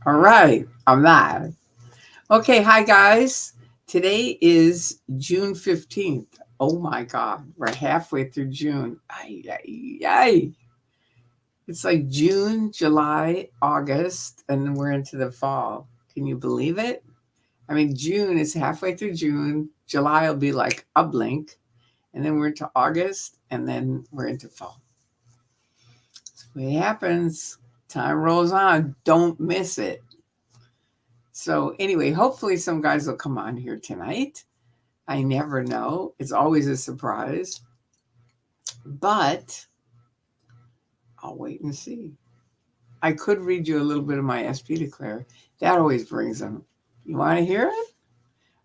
All right, I'm live. Okay, hi guys. Today is June 15th. Oh my God, we're halfway through June. Ay, ay, ay. It's like June, July, August, and then we're into the fall. Can you believe it? I mean, June is halfway through June. July will be like a blink, and then we're into August, and then we're into fall. That's what happens. Time rolls on. Don't miss it. So anyway, hopefully some guys will come on here tonight. I never know. It's always a surprise. But I'll wait and see. I could read you a little bit of my SP declare. That always brings them. You want to hear it?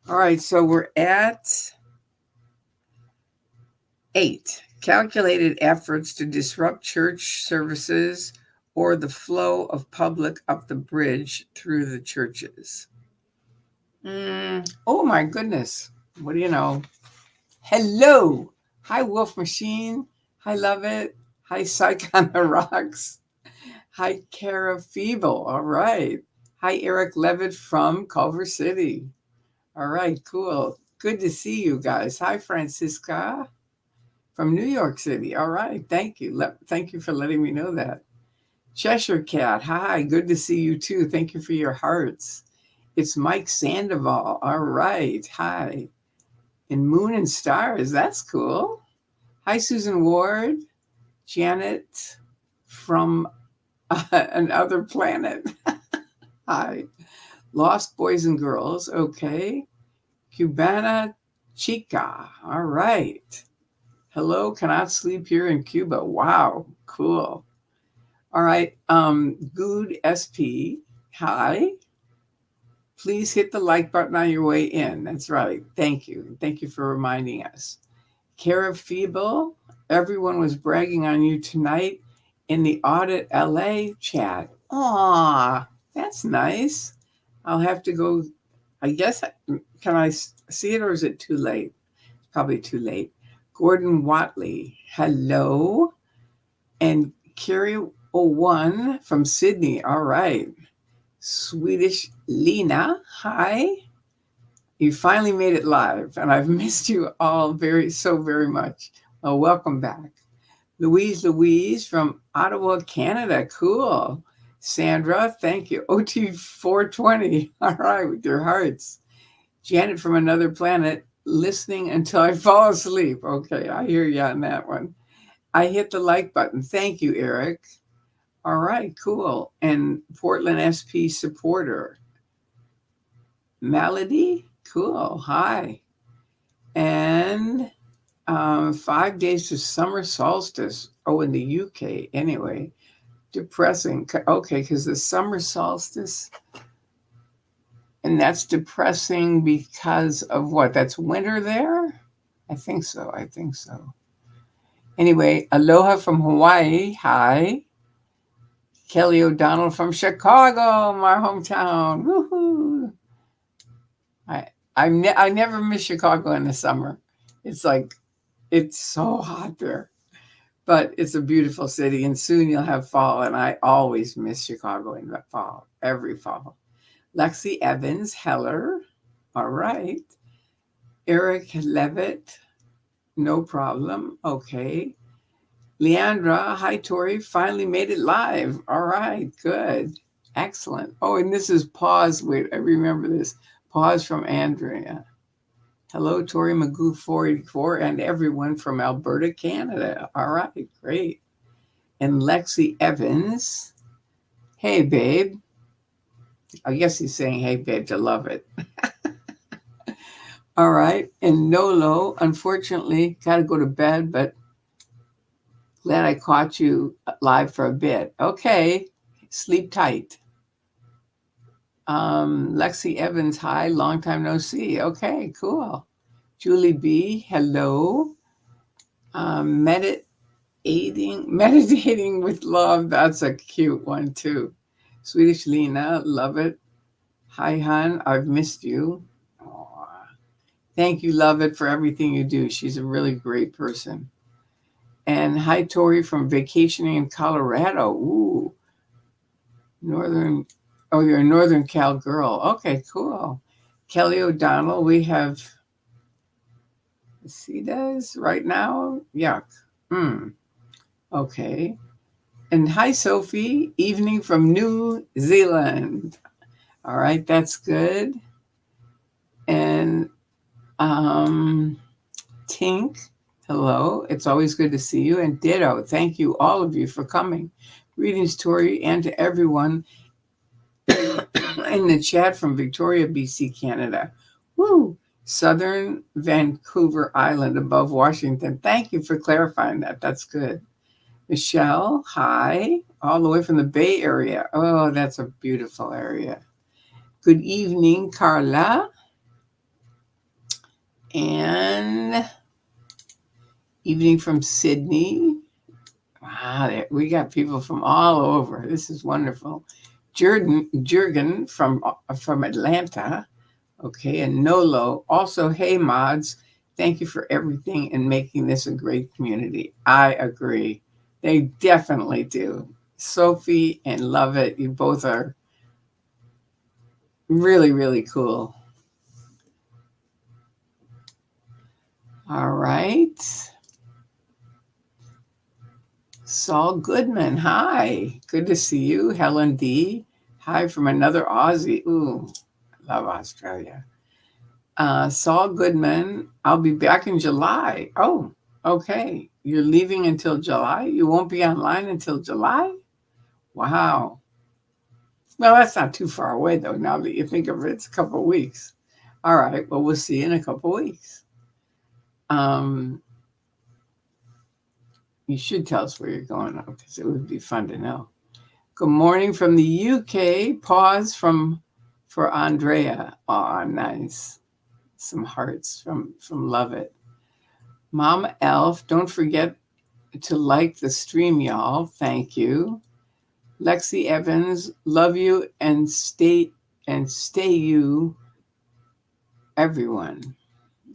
All right, so we're at 8. Calculated efforts to disrupt church services or the flow of public up the bridge through the churches. Oh my goodness. What do you know? Hello. Hi, Wolf Machine. Hi, Love It. Hi, Psych on the Rocks. Hi, Cara Feeble. All right. Hi, Eric Levitt from Culver City. All right, cool. Good to see you guys. Hi, Francisca from New York City. All right, thank you. Thank you for letting me know that. Cheshire Cat. Hi, good to see you too. Thank you for your hearts. It's Mike Sandoval. All right. Hi. And Moon and Stars. That's cool. Hi, Susan Ward. Janet from another planet. Hi. Lost Boys and Girls. Okay. Cubana Chica. All right. Hello, cannot sleep here in Cuba. Wow. Cool. All right. Good SP. Hi. Please hit the like button on your way in. That's right. Thank you. Thank you for reminding us. Cara Feeble, everyone was bragging on you tonight in the Audit LA chat. Aw, that's nice. I'll have to go. I guess, can I see it or is it too late? Probably too late. Gordon Watley, hello. And Carrie01 from Sydney, all right. Swedish Lena, hi. You finally made it live, and I've missed you all so very much. Well, welcome back. Louise from Ottawa, Canada. Cool. Sandra, thank you. OT420. All right, with your hearts. Janet from another planet, listening until I fall asleep. Okay, I hear you on that one. I hit the like button. Thank you, Eric. All right, cool. And Portland SP supporter. Melody, cool. Hi. And 5 days to summer solstice. Oh, in the UK, anyway. Depressing. Okay, because the summer solstice, and that's depressing because of what? That's winter there? I think so. I think so. Anyway, aloha from Hawaii. Hi. Kelly O'Donnell from Chicago, my hometown. Woohoo! I I never miss Chicago in the summer. It's like it's so hot there, but it's a beautiful city, and soon you'll have fall. And I always miss Chicago in the fall, every fall. Lexi Evans Heller, all right. Eric Levitt, no problem. Okay. Leandra, hi Tori, finally made it live. All right, good. Excellent. Oh, and this is pause. Wait, I remember this. Pause from Andrea. Hello, Tori Magoo 484 and everyone from Alberta, Canada. All right, great. And Lexi Evans. Hey, babe. I guess he's saying, hey, babe, to love it. All right. And Nolo, unfortunately, got to go to bed, but glad I caught you live for a bit. Okay. Sleep tight. Lexi Evans, hi. Long time no see. Okay, cool. Julie B, hello. Meditating with love. That's a cute one too. Swedish Lena, love it. Hi, hon. I've missed you. Aw. Thank you, love it, for everything you do. She's a really great person. And hi, Tori from vacationing in Colorado. Ooh, northern Oh, you're a Northern Cal girl. Okay, cool. Kelly O'Donnell, we have citas right now. Yuck. Okay. And hi, Sophie. Evening from New Zealand. All right, that's good. And Tink, hello. It's always good to see you. And ditto, thank you, all of you, for coming. Greetings, Tori, and to everyone in the chat from Victoria, BC, Canada. Woo! Southern Vancouver Island above Washington. Thank you for clarifying that. That's good. Michelle, hi. All the way from the Bay Area. Oh, that's a beautiful area. Good evening, Carla. And evening from Sydney. Wow, we got people from all over. This is wonderful. Jurgen from Atlanta. Okay, and Nolo. Also, hey, mods. Thank you for everything and making this a great community. I agree. They definitely do. Sophie and Love It, you both are really, really cool. All right. Saul Goodman, hi. Good to see you. Helen D. Hi from another Aussie. Ooh, love Australia. Saul Goodman, I'll be back in July. Oh, okay. You're leaving until July? You won't be online until July? Wow. Well, that's not too far away, though, now that you think of it. It's a couple of weeks. All right. Well, we'll see you in a couple of weeks. You should tell us where you're going, though, because it would be fun to know. Good morning from the UK. Pause for Andrea. Oh, nice. Some hearts from Love It. Mama Elf, don't forget to like the stream, y'all. Thank you. Lexi Evans, love you and stay you, everyone.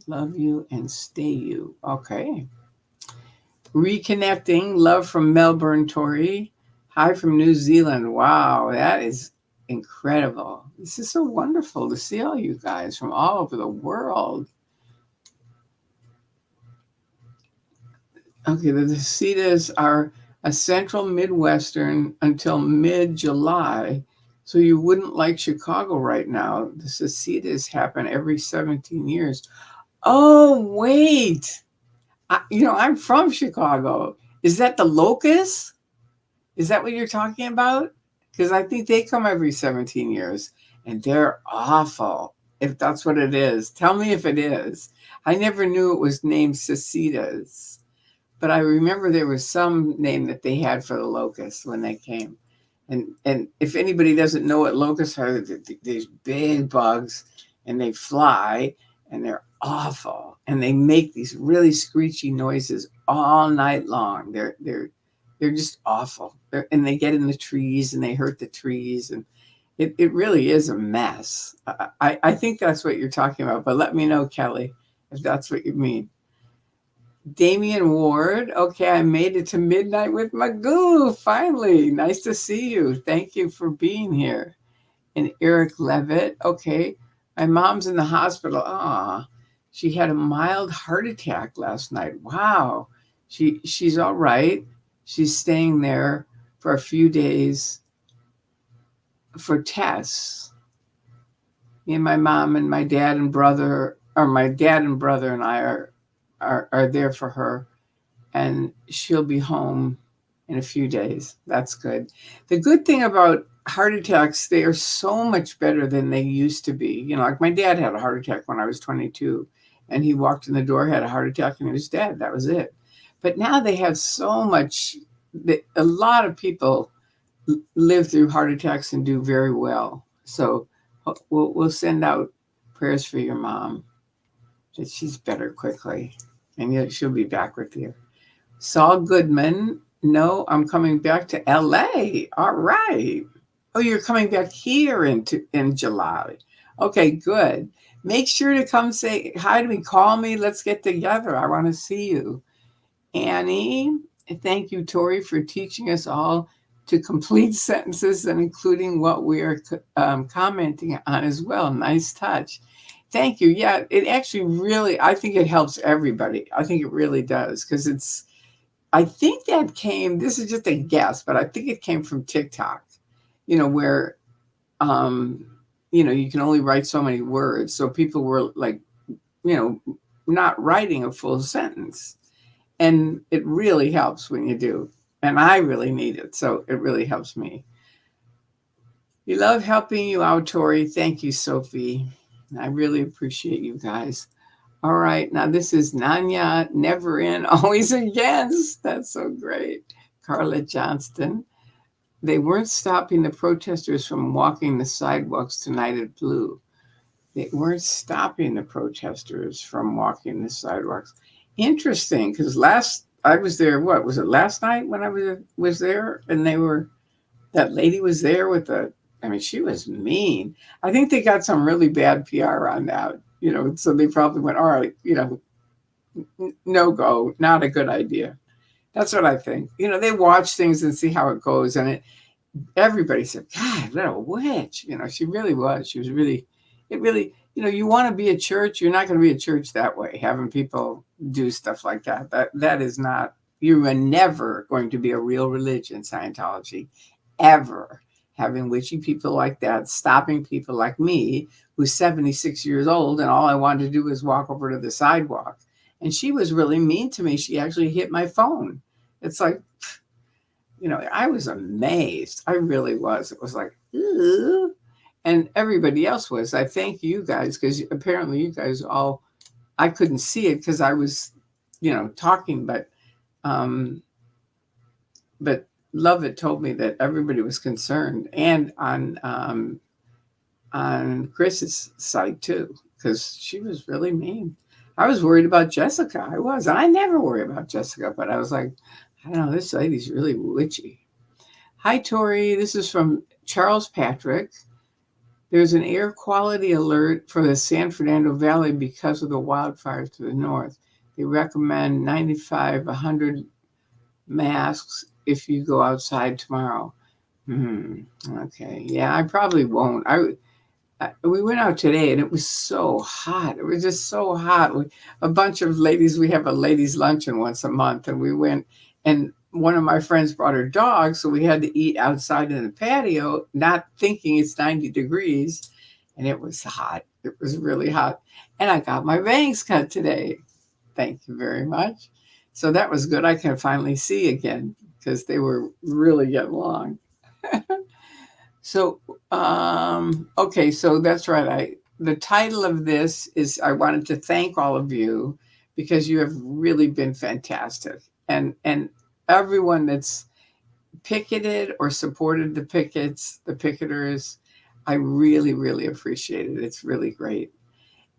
Love you and stay you. Okay. Reconnecting, love from Melbourne, Tori. Hi from New Zealand. Wow, that is incredible. This is so wonderful to see all you guys from all over the world. Okay, the citas are a central Midwestern until mid-July. So you wouldn't like Chicago right now. The citas happen every 17 years. Oh, wait. I'm from Chicago. Is that the locust? Is that what you're talking about? Because I think they come every 17 years and they're awful. If that's what it is, tell me if it is. I never knew it was named cicadas, but I remember there was some name that they had for the locusts when they came. And if anybody doesn't know what locusts are, these big bugs, and they fly, and they're awful, and they make these really screechy noises all night long. They're just awful. And they get in the trees and they hurt the trees, and it really is a mess. I think that's what you're talking about, but let me know, Kelly, if that's what you mean. Damian Ward, okay, I made it to midnight with Magoo, finally. Nice to see you. Thank you for being here. And Eric Levitt, okay, my mom's in the hospital. She had a mild heart attack last night. Wow. She's all right. She's staying there for a few days for tests. Me and my mom and my dad and brother and I are there for her, and she'll be home in a few days. That's good. The good thing about heart attacks, they are so much better than they used to be. Like my dad had a heart attack when I was 22, and he walked in the door, had a heart attack, and he was dead. That was it. But now they have so much. A lot of people live through heart attacks and do very well. So we'll send out prayers for your mom that she's better quickly, and she'll be back with you. Saul Goodman, no, I'm coming back to LA. All right. Oh, you're coming back here in July. Okay, good. Make sure to come say hi to me. Call me. Let's get together. I want to see you. Annie, thank you, Tori, for teaching us all to complete sentences and including what we are commenting on as well. Nice touch. Thank you. Yeah, it actually really, I think it helps everybody. I think it really does because I think that came, this is just a guess, but I think it came from TikTok, where, um, you can only write so many words. So people were like, you know, not writing a full sentence. And it really helps when you do. And I really need it. So it really helps me. We love helping you out, Tori. Thank you, Sophie. I really appreciate you guys. All right. Now, this is Nanya, never in, always against. That's so great. Carla Johnston. They weren't stopping the protesters from walking the sidewalks tonight at Blue. They weren't stopping the protesters from walking the sidewalks. Interesting, because I was there. What was it? Last night when I was there, and that lady was there with the. I mean, she was mean. I think they got some really bad PR on that. So they probably went, all right, no go, not a good idea. That's what I think. They watch things and see how it goes, and everybody said, God, what a witch. She really was. She was really, it really, you want to be a church. You're not going to be a church that way, having people do stuff like that. That is not, you are never going to be a real religion, Scientology, ever. Having witchy people like that, stopping people like me, who's 76 years old, and all I wanted to do was walk over to the sidewalk. And she was really mean to me. She actually hit my phone. It's like, I was amazed. I really was. It was like, ooh. And everybody else was. I thank you guys because apparently you guys all, I couldn't see it because I was, talking, but Lovett told me that everybody was concerned, and on Chris's side too, because she was really mean. I was worried about Jessica. I was. And I never worry about Jessica, but I was like, I don't know, this lady's really witchy. Hi, Tori. This is from Charles Patrick. There's an air quality alert for the San Fernando Valley because of the wildfires to the north. They recommend 95, 100 masks if you go outside tomorrow. Okay. Yeah, I probably won't. We went out today and it was so hot. It was just so hot. A bunch of ladies, we have a ladies' luncheon once a month, and we went, and one of my friends brought her dog, so we had to eat outside in the patio, not thinking it's 90 degrees, and it was hot. It was really hot. And I got my bangs cut today. Thank you very much. So that was good. I can finally see again because they were really getting long. So, okay, so that's right. The title of this is, I wanted to thank all of you because you have really been fantastic. And everyone that's picketed or supported the picketers, I really, really appreciate it. It's really great.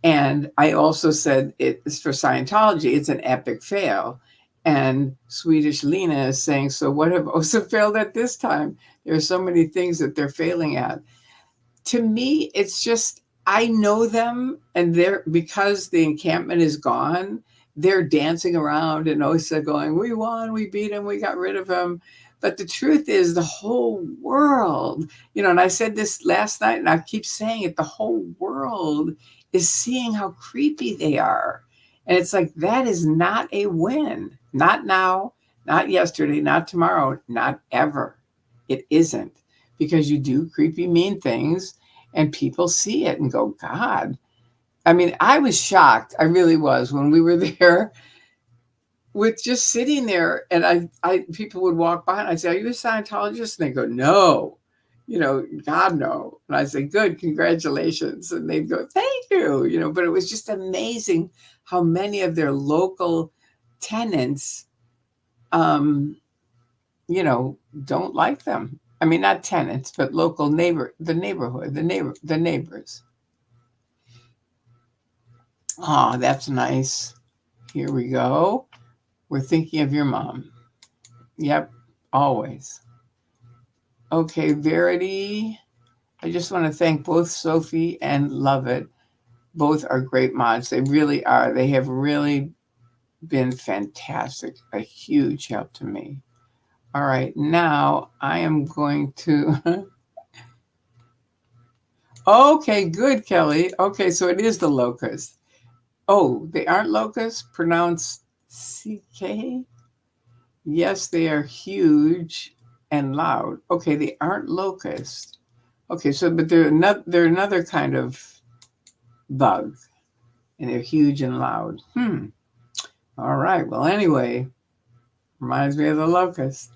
And I also said it's for Scientology, it's an epic fail. And Swedish Lena is saying, so what have OSA failed at this time? There are so many things that they're failing at. To me, it's just, I know them, and because the encampment is gone, they're dancing around and OSA going, we won, we beat him, we got rid of him. But the truth is, the whole world, and I said this last night, and I keep saying it, the whole world is seeing how creepy they are. And it's like, that is not a win. Not now, not yesterday, not tomorrow, not ever. It isn't, because you do creepy, mean things and people see it and go, God. I mean, I was shocked. I really was when we were there with just sitting there, and people would walk by and I'd say, are you a Scientologist? And they go, no, God, no. And I'd say, good, congratulations. And they'd go, thank you, but it was just amazing how many of their local tenants, don't like them. I mean, not tenants, but local the neighbors. Oh, that's nice. Here we go. We're thinking of your mom. Yep, always. Okay, Verity. I just want to thank both Sophie and Lovett. Both are great mods. They really are. They have really been fantastic. A huge help to me. All right, now I am going to. Okay, good, Kelly. Okay, so it is the locust. Oh, they aren't locusts? Pronounced CK? Yes, they are huge and loud. Okay, they aren't locusts. Okay, so but they're another kind of bug, and they're huge and loud. All right. Well, anyway, reminds me of the locust.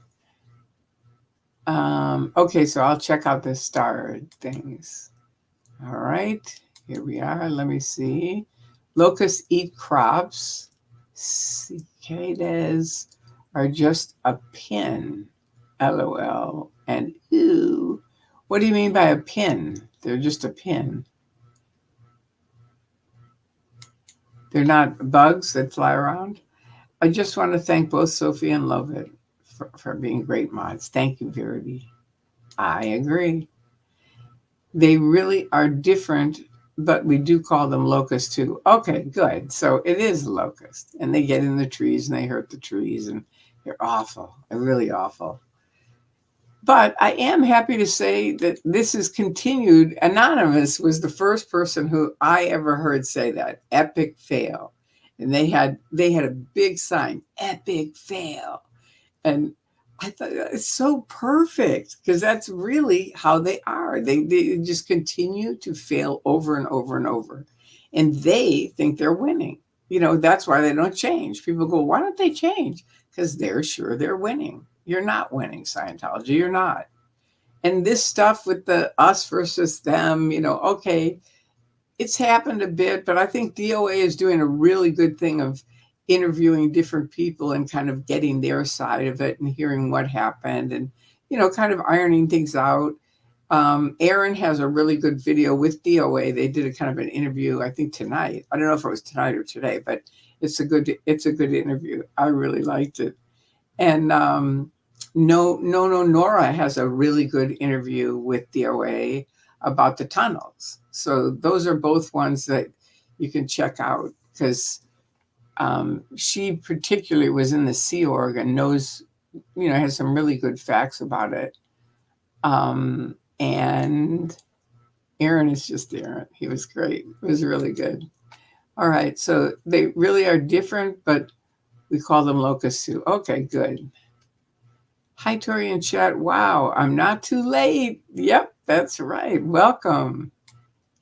Okay, so I'll check out the star things. All right, here we are. Let me see. Locusts eat crops. Cicadas are just a pin. LOL. And ooh. What do you mean by a pin? They're just a pin. They're not bugs that fly around. I just want to thank both Sophie and Lovett for being great mods. Thank you, Verity. I agree. They really are different, but we do call them locusts too. Okay, good. So it is a locust, and they get in the trees and they hurt the trees, and they're awful. They're really awful. But I am happy to say that this is continued. Anonymous was the first person who I ever heard say that. Epic fail. And they had a big sign, epic fail. And I thought it's so perfect because that's really how they are. They just continue to fail over and over and over. And they think they're winning. That's why they don't change. People go, why don't they change? Because they're sure they're winning. You're not winning, Scientology. You're not. And this stuff with the us versus them, okay, it's happened a bit, but I think DOA is doing a really good thing of interviewing different people and kind of getting their side of it and hearing what happened and, kind of ironing things out. Aaron has a really good video with DOA. They did a kind of an interview, I think tonight. I don't know if it was tonight or today, but it's a good interview. I really liked it. And Nora has a really good interview with DOA about the tunnels. So those are both ones that you can check out because she particularly was in the Sea Org and knows, has some really good facts about it. And Aaron is just Aaron. He was great. It was really good. All right. So they really are different, but we call them locusts too. Okay, good. Hi, Tori in chat. Wow, I'm not too late. Yep, that's right. Welcome,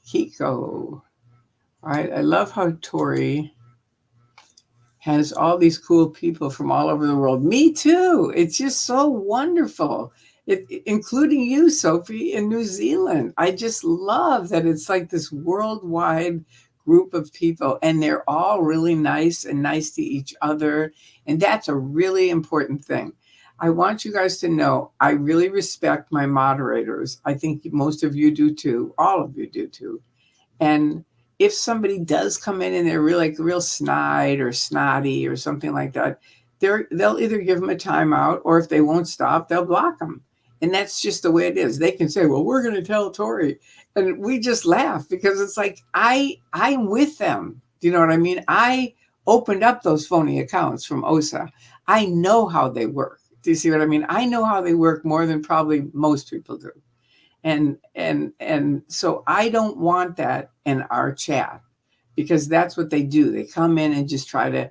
Kiko. All right, I love how Tori has all these cool people from all over the world. Me too. It's just so wonderful. Including you, Sophie, in New Zealand. I just love that it's like this worldwide group of people, and they're all really nice and nice to each other. And that's a really important thing. I want you guys to know I really respect my moderators. I think most of you do too. All of you do too. And if somebody does come in and they're real snide or snotty or something like that, they'll either give them a timeout, or if they won't stop, they'll block them. And that's just the way it is. They can say, well, we're going to tell Tori. And we just laugh because it's like, I'm with them. Do you know what I mean? I opened up those phony accounts from OSA. I know how they work. Do you see what I mean? I know how they work more than probably most people do. And so I don't want that in our chat because that's what they do. They come in and just try to,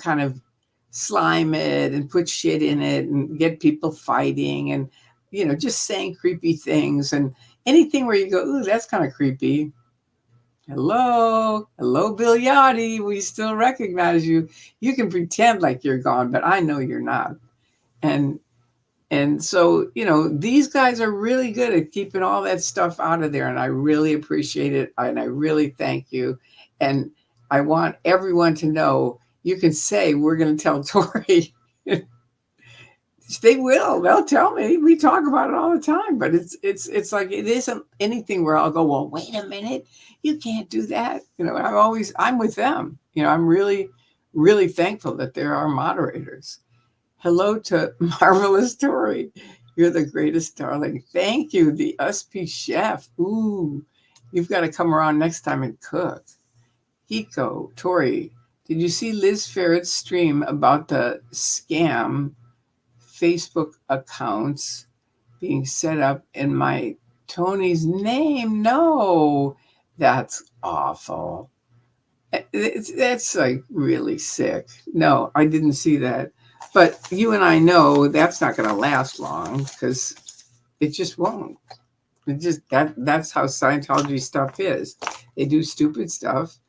kind of slime it and put shit in it and get people fighting and, just saying creepy things and anything where you go, ooh, that's kind of creepy. Hello, Bill Yachty. We still recognize you. You can pretend like you're gone, but I know you're not. And so, these guys are really good at keeping all that stuff out of there. And I really appreciate it. And I really thank you. And I want everyone to know you can say, we're going to tell Tori. They will. They'll tell me. We talk about it all the time. But it's like it isn't anything where I'll go, well, wait a minute. You can't do that. I'm with them. I'm really, really thankful that there are moderators. Hello to Marvelous Tori. You're the greatest, darling. Thank you, the USP chef. Ooh, you've got to come around next time and cook. Hiko, Tori, did you see Liz Ferret's stream about the scam Facebook accounts being set up in my Tony's name. No, that's awful. That's like really sick. No, I didn't see that. But you and I know that's not going to last long because it just won't. It just that's how Scientology stuff is. They do stupid stuff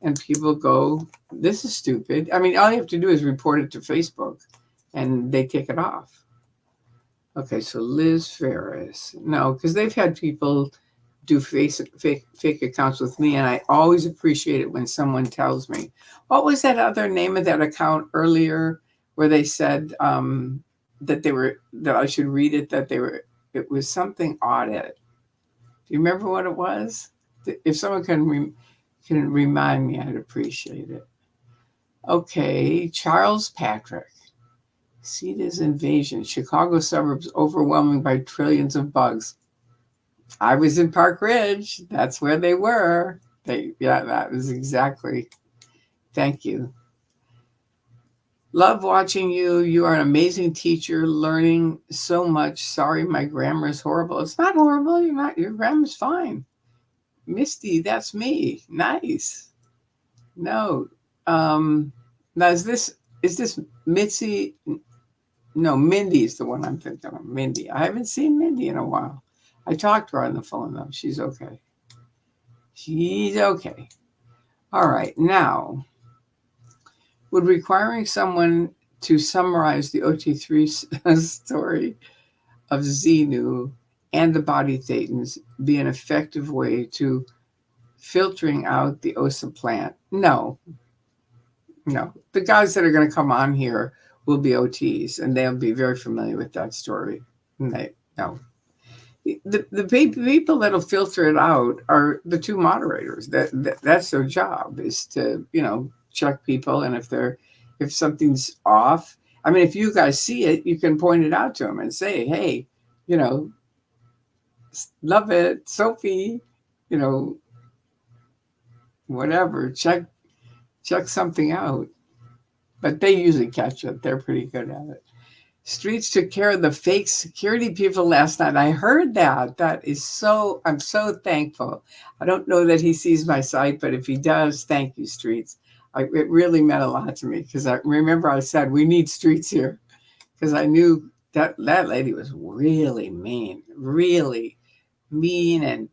and people go, this is stupid. I mean, all you have to do is report it to Facebook and they take it off. Okay, so Liz Ferris. No, because they've had people do fake accounts with me, and I always appreciate it when someone tells me, what was that other name of that account earlier where they said that I should read it, it was something audit. Do you remember what it was? If someone can remind me, I'd appreciate it. Okay, Charles Patrick. CETA's invasion. Chicago suburbs overwhelming by trillions of bugs. I was in Park Ridge. That's where they were. That was exactly. Thank you. Love watching you. You are an amazing teacher, learning so much. Sorry, my grammar is horrible. It's not horrible. Your grammar's fine. Misty, that's me. Nice. No. Now is this Mitzi? No, Mindy's the one I'm thinking of. Mindy. I haven't seen Mindy in a while. I talked to her on the phone, though. She's okay. She's okay. All right. Now, would requiring someone to summarize the OT3 story of Xenu and the body thetans be an effective way to filtering out the OSA plant? No. The guys that are going to come on here will be OTs, and they'll be very familiar with that story. And the people that'll filter it out are the two moderators. That's their job, is to check people, and if something's off. I mean, if you guys see it, you can point it out to them and say, hey, love it, Sophie, whatever, check something out. But they usually catch it. They're pretty good at it. Streets took care of the fake security people last night. I heard that. I'm so thankful. I don't know that he sees my site, but if he does, thank you, Streets. It really meant a lot to me because I remember I said, we need Streets here, because I knew that lady was really mean and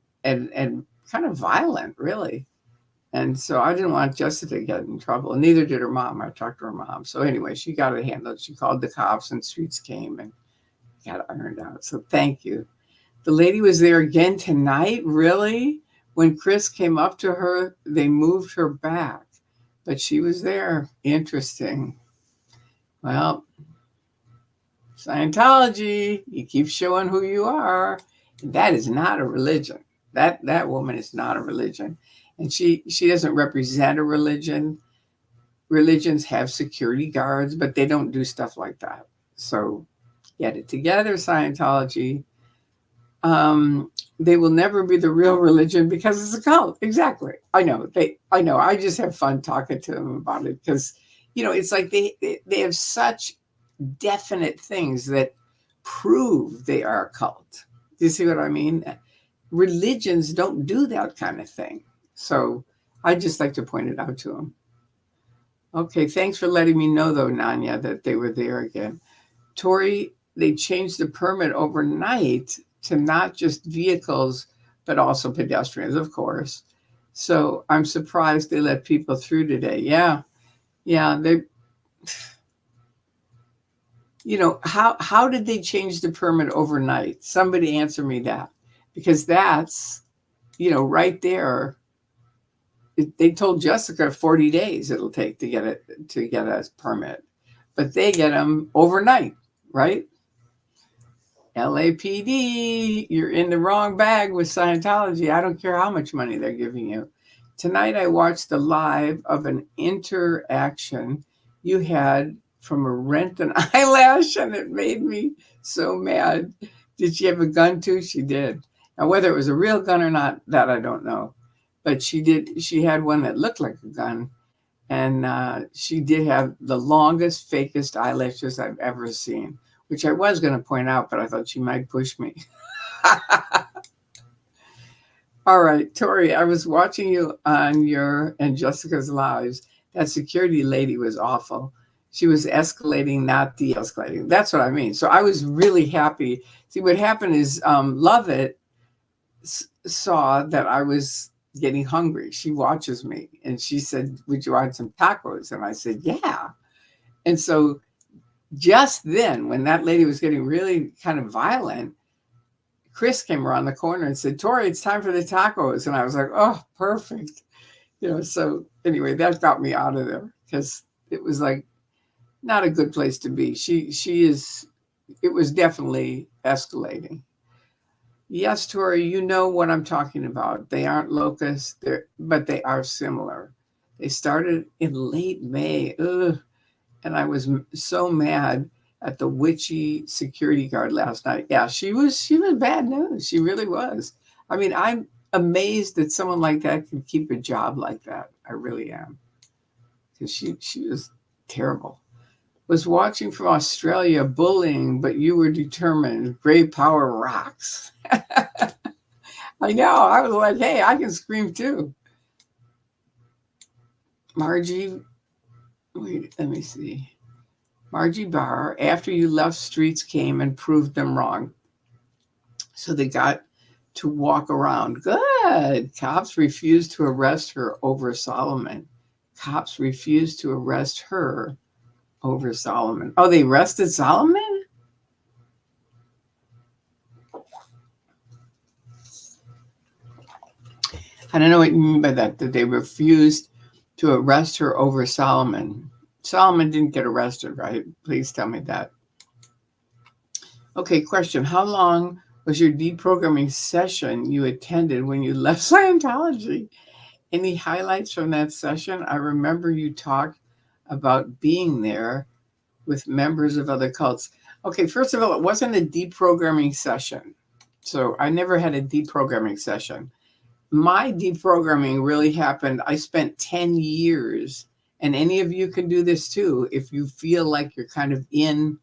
kind of violent, really. And so I didn't want Jessica to get in trouble. Neither did her mom. I talked to her mom. So anyway, she got it handled. She called the cops and Streets came and got it ironed out. So thank you. The lady was there again tonight? Really? When Chris came up to her, they moved her back. But she was there. Interesting. Well, Scientology, you keep showing who you are. That is not a religion. That woman is not a religion. And she doesn't represent a religion. Religions have security guards, but they don't do stuff like that. So get it together, Scientology. They will never be the real religion because it's a cult. Exactly. I know. I just have fun talking to them about it because, it's like they have such definite things that prove they are a cult. Do you see what I mean? Religions don't do that kind of thing. So I just like to point it out to them. Okay, thanks for letting me know, though, Nanya, that they were there again. Tori, they changed the permit overnight to not just vehicles, but also pedestrians, of course. So I'm surprised they let people through today. Yeah, they... how did they change the permit overnight? Somebody answer me that, because that's, right there. They told Jessica 40 days it'll take to get a permit, but they get them overnight, right? LAPD, you're in the wrong bag with Scientology. I don't care how much money they're giving you. Tonight I watched the live of an interaction you had from a Rent an Eyelash, and it made me so mad. Did she have a gun too? She did. Now, whether it was a real gun or not, that I don't know. But she had one that looked like a gun. And she did have the longest, fakest eyelashes I've ever seen. which I was going to point out, but I thought she might push me. All right, Tori, I was watching you on your and Jessica's lives. That security lady was awful. She was escalating, not de-escalating. That's what I mean. So I was really happy. See, what happened is Lovett saw that I was getting hungry. She watches me, and she said, "Would you want some tacos?" And I said, "Yeah." And so just then, when that lady was getting really kind of violent, Chris came around the corner and said, "Tori, it's time for the tacos." And I was like, "Oh, perfect." So anyway, that got me out of there because it was like not a good place to be. It was definitely escalating. Yes, Tori, you know what I'm talking about. They aren't locusts, but they are similar. They started in late May. Ugh. And I was so mad at the witchy security guard last night. Yeah, she was bad news. She really was. I mean, I'm amazed that someone like that can keep a job like that. I really am, because she was terrible. Was watching from Australia bullying, but you were determined. Great power rocks. I know. I was like, hey, I can scream too. Margie, wait, let me see. Margie Barr, after you left, Streets came and proved them wrong. So they got to walk around. Good. Cops refused to arrest her over Solomon. Cops refused to arrest her over Solomon. Oh, they arrested Solomon? I don't know what you mean by that they refused to arrest her over Solomon. Solomon didn't get arrested, right? Please tell me that. Okay, question. How long was your deprogramming session you attended when you left Scientology? Any highlights from that session? I remember you talked about being there with members of other cults. Okay, first of all, it wasn't a deprogramming session. So I never had a deprogramming session. My deprogramming really happened. I spent 10 years, and any of you can do this too if you feel like you're kind of in,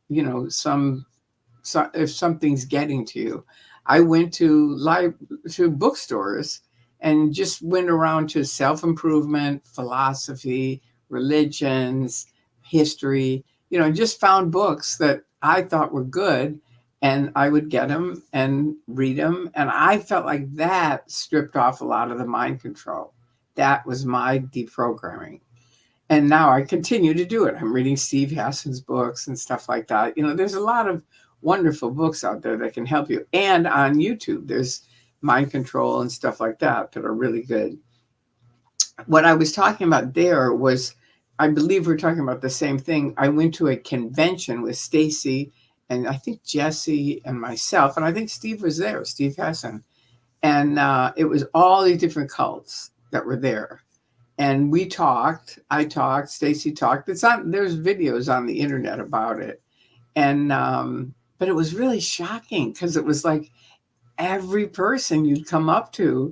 if something's getting to you. I went to bookstores and just went around to self-improvement, philosophy, religions, history, just found books that I thought were good, and I would get them and read them. And I felt like that stripped off a lot of the mind control. That was my deprogramming. And now I continue to do it. I'm reading Steve Hassan's books and stuff like that. There's a lot of wonderful books out there that can help you. And on YouTube, there's mind control and stuff like that are really good. What I was talking about there was, I believe we're talking about the same thing. I went to a convention with Stacy and I think Jesse and myself, and I think Steve was there, Steve Hassan. And it was all these different cults that were there. And we talked, I talked, Stacy talked. There's videos on the internet about it. And, but it was really shocking because it was like every person you'd come up to,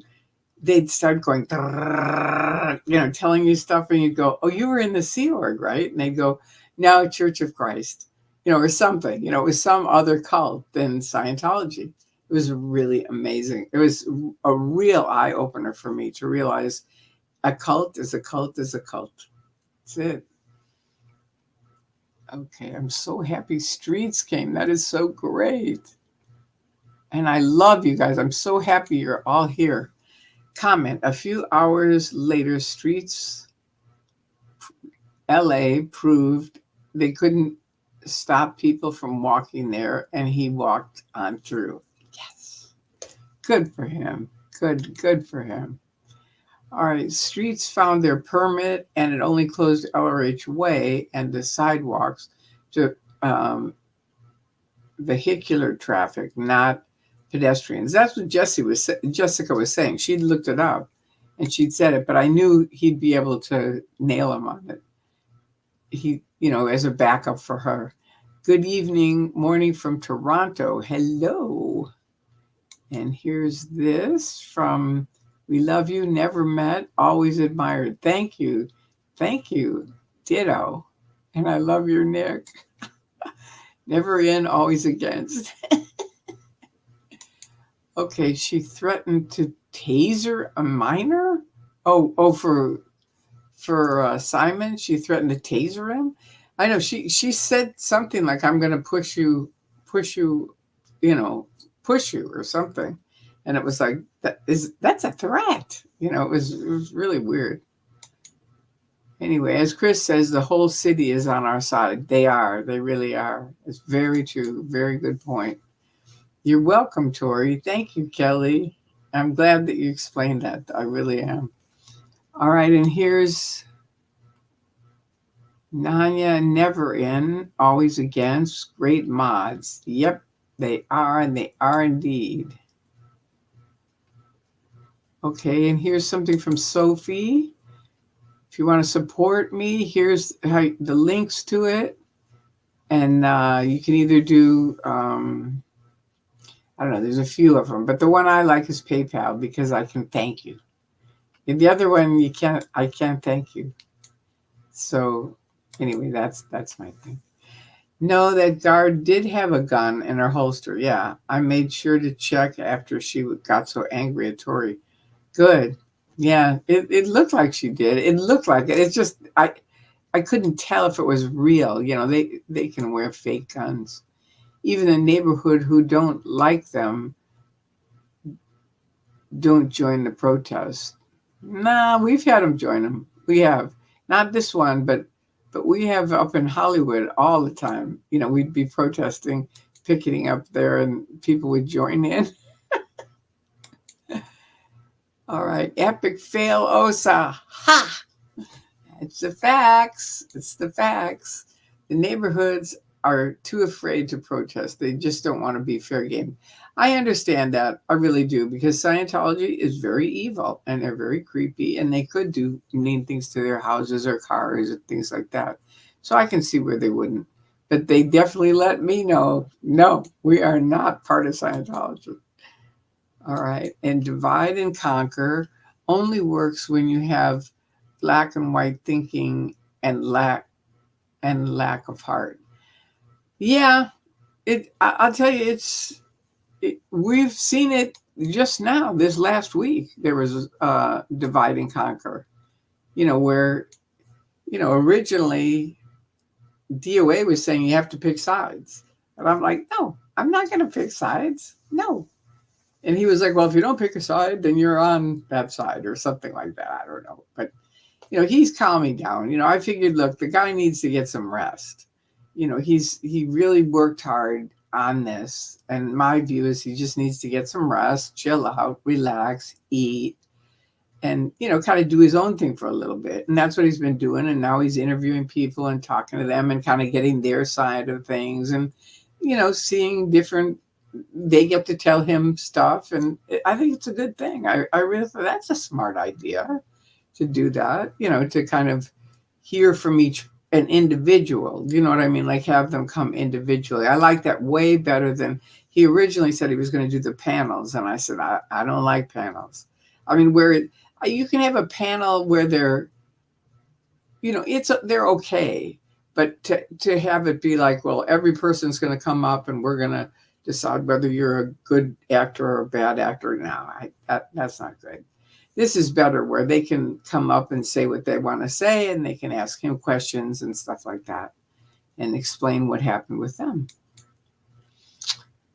they'd start going, telling you stuff, and you'd go, "Oh, you were in the Sea Org, right?" And they'd go, "No, Church of Christ," or something. It was some other cult than Scientology. It was really amazing. It was a real eye opener for me to realize a cult is a cult is a cult. That's it. Okay, I'm so happy Streets came. That is so great. And I love you guys. I'm so happy you're all here. Comment. A few hours later, Streets LA proved they couldn't stop people from walking there, and he walked on through. Yes. Good for him. Good for him. All right. Streets found their permit, and it only closed LRH Way and the sidewalks to vehicular traffic, not pedestrians. That's what Jessica was saying. She'd looked it up and she'd said it, but I knew he'd be able to nail him on it. He, as a backup for her. Good evening, morning from Toronto. Hello. And here's this from We Love You, Never Met, Always Admired. Thank you. Thank you. Ditto. And I love your Nick. Never in, always against. Okay, she threatened to taser a minor. Oh, for Simon, she threatened to taser him. I know she said something like, "I'm going to push you, you know, push you or something," and it was like that's a threat. It was really weird. Anyway, as Chris says, the whole city is on our side. They are. They really are. It's very true. Very good point. You're welcome, Tori. Thank you, Kelly. I'm glad that you explained that. I really am. All right, and here's Nanya, never in, always against. Great mods. Yep, they are, and they are indeed. Okay, and here's something from Sophie. If you want to support me, here's the links to it. And you can either do, I don't know, there's a few of them, but the one I like is PayPal because I can thank you. And the other one, I can't thank you. So anyway, that's my thing. No, that guard did have a gun in her holster. Yeah, I made sure to check after she got so angry at Tori. Good. Yeah, it looked like she did. It looked like it. It's just I couldn't tell if it was real. They can wear fake guns. Even the neighborhood who don't like them don't join the protest. Nah, we've had them join them. We have. Not this one, but we have up in Hollywood all the time. We'd be protesting, picketing up there, and people would join in. All right, epic fail, OSA. Ha! It's the facts. It's the facts. The neighborhoods are too afraid to protest. They just don't want to be fair game. I understand that. I really do, because Scientology is very evil and they're very creepy, and they could do mean things to their houses or cars and things like that. So I can see where they wouldn't. But they definitely let me know, no, we are not part of Scientology. All right. And divide and conquer only works when you have black and white thinking and lack of heart. Yeah, I'll tell you, we've seen it just now. This last week, there was divide and conquer. Where originally DOA was saying you have to pick sides, and I'm like, no, I'm not going to pick sides. No. And he was like, well, if you don't pick a side, then you're on that side or something like that. I don't know. But, he's calming down. I figured, look, the guy needs to get some rest. He really worked hard on this. And my view is he just needs to get some rest, chill out, relax, eat, and, kind of do his own thing for a little bit. And that's what he's been doing. And now he's interviewing people and talking to them and kind of getting their side of things and, seeing different, they get to tell him stuff. And I think it's a good thing. I really thought that's a smart idea to do that, to kind of hear from an individual. You know what I mean? Like have them come individually. I like that way better than he originally said he was going to do the panels. And I said, I don't like panels. I mean, you can have a panel where they're okay, but to have it be like, well, every person's going to come up and we're going to decide whether you're a good actor or a bad actor. No, that's not good. This is better, where they can come up and say what they want to say, and they can ask him questions and stuff like that and explain what happened with them.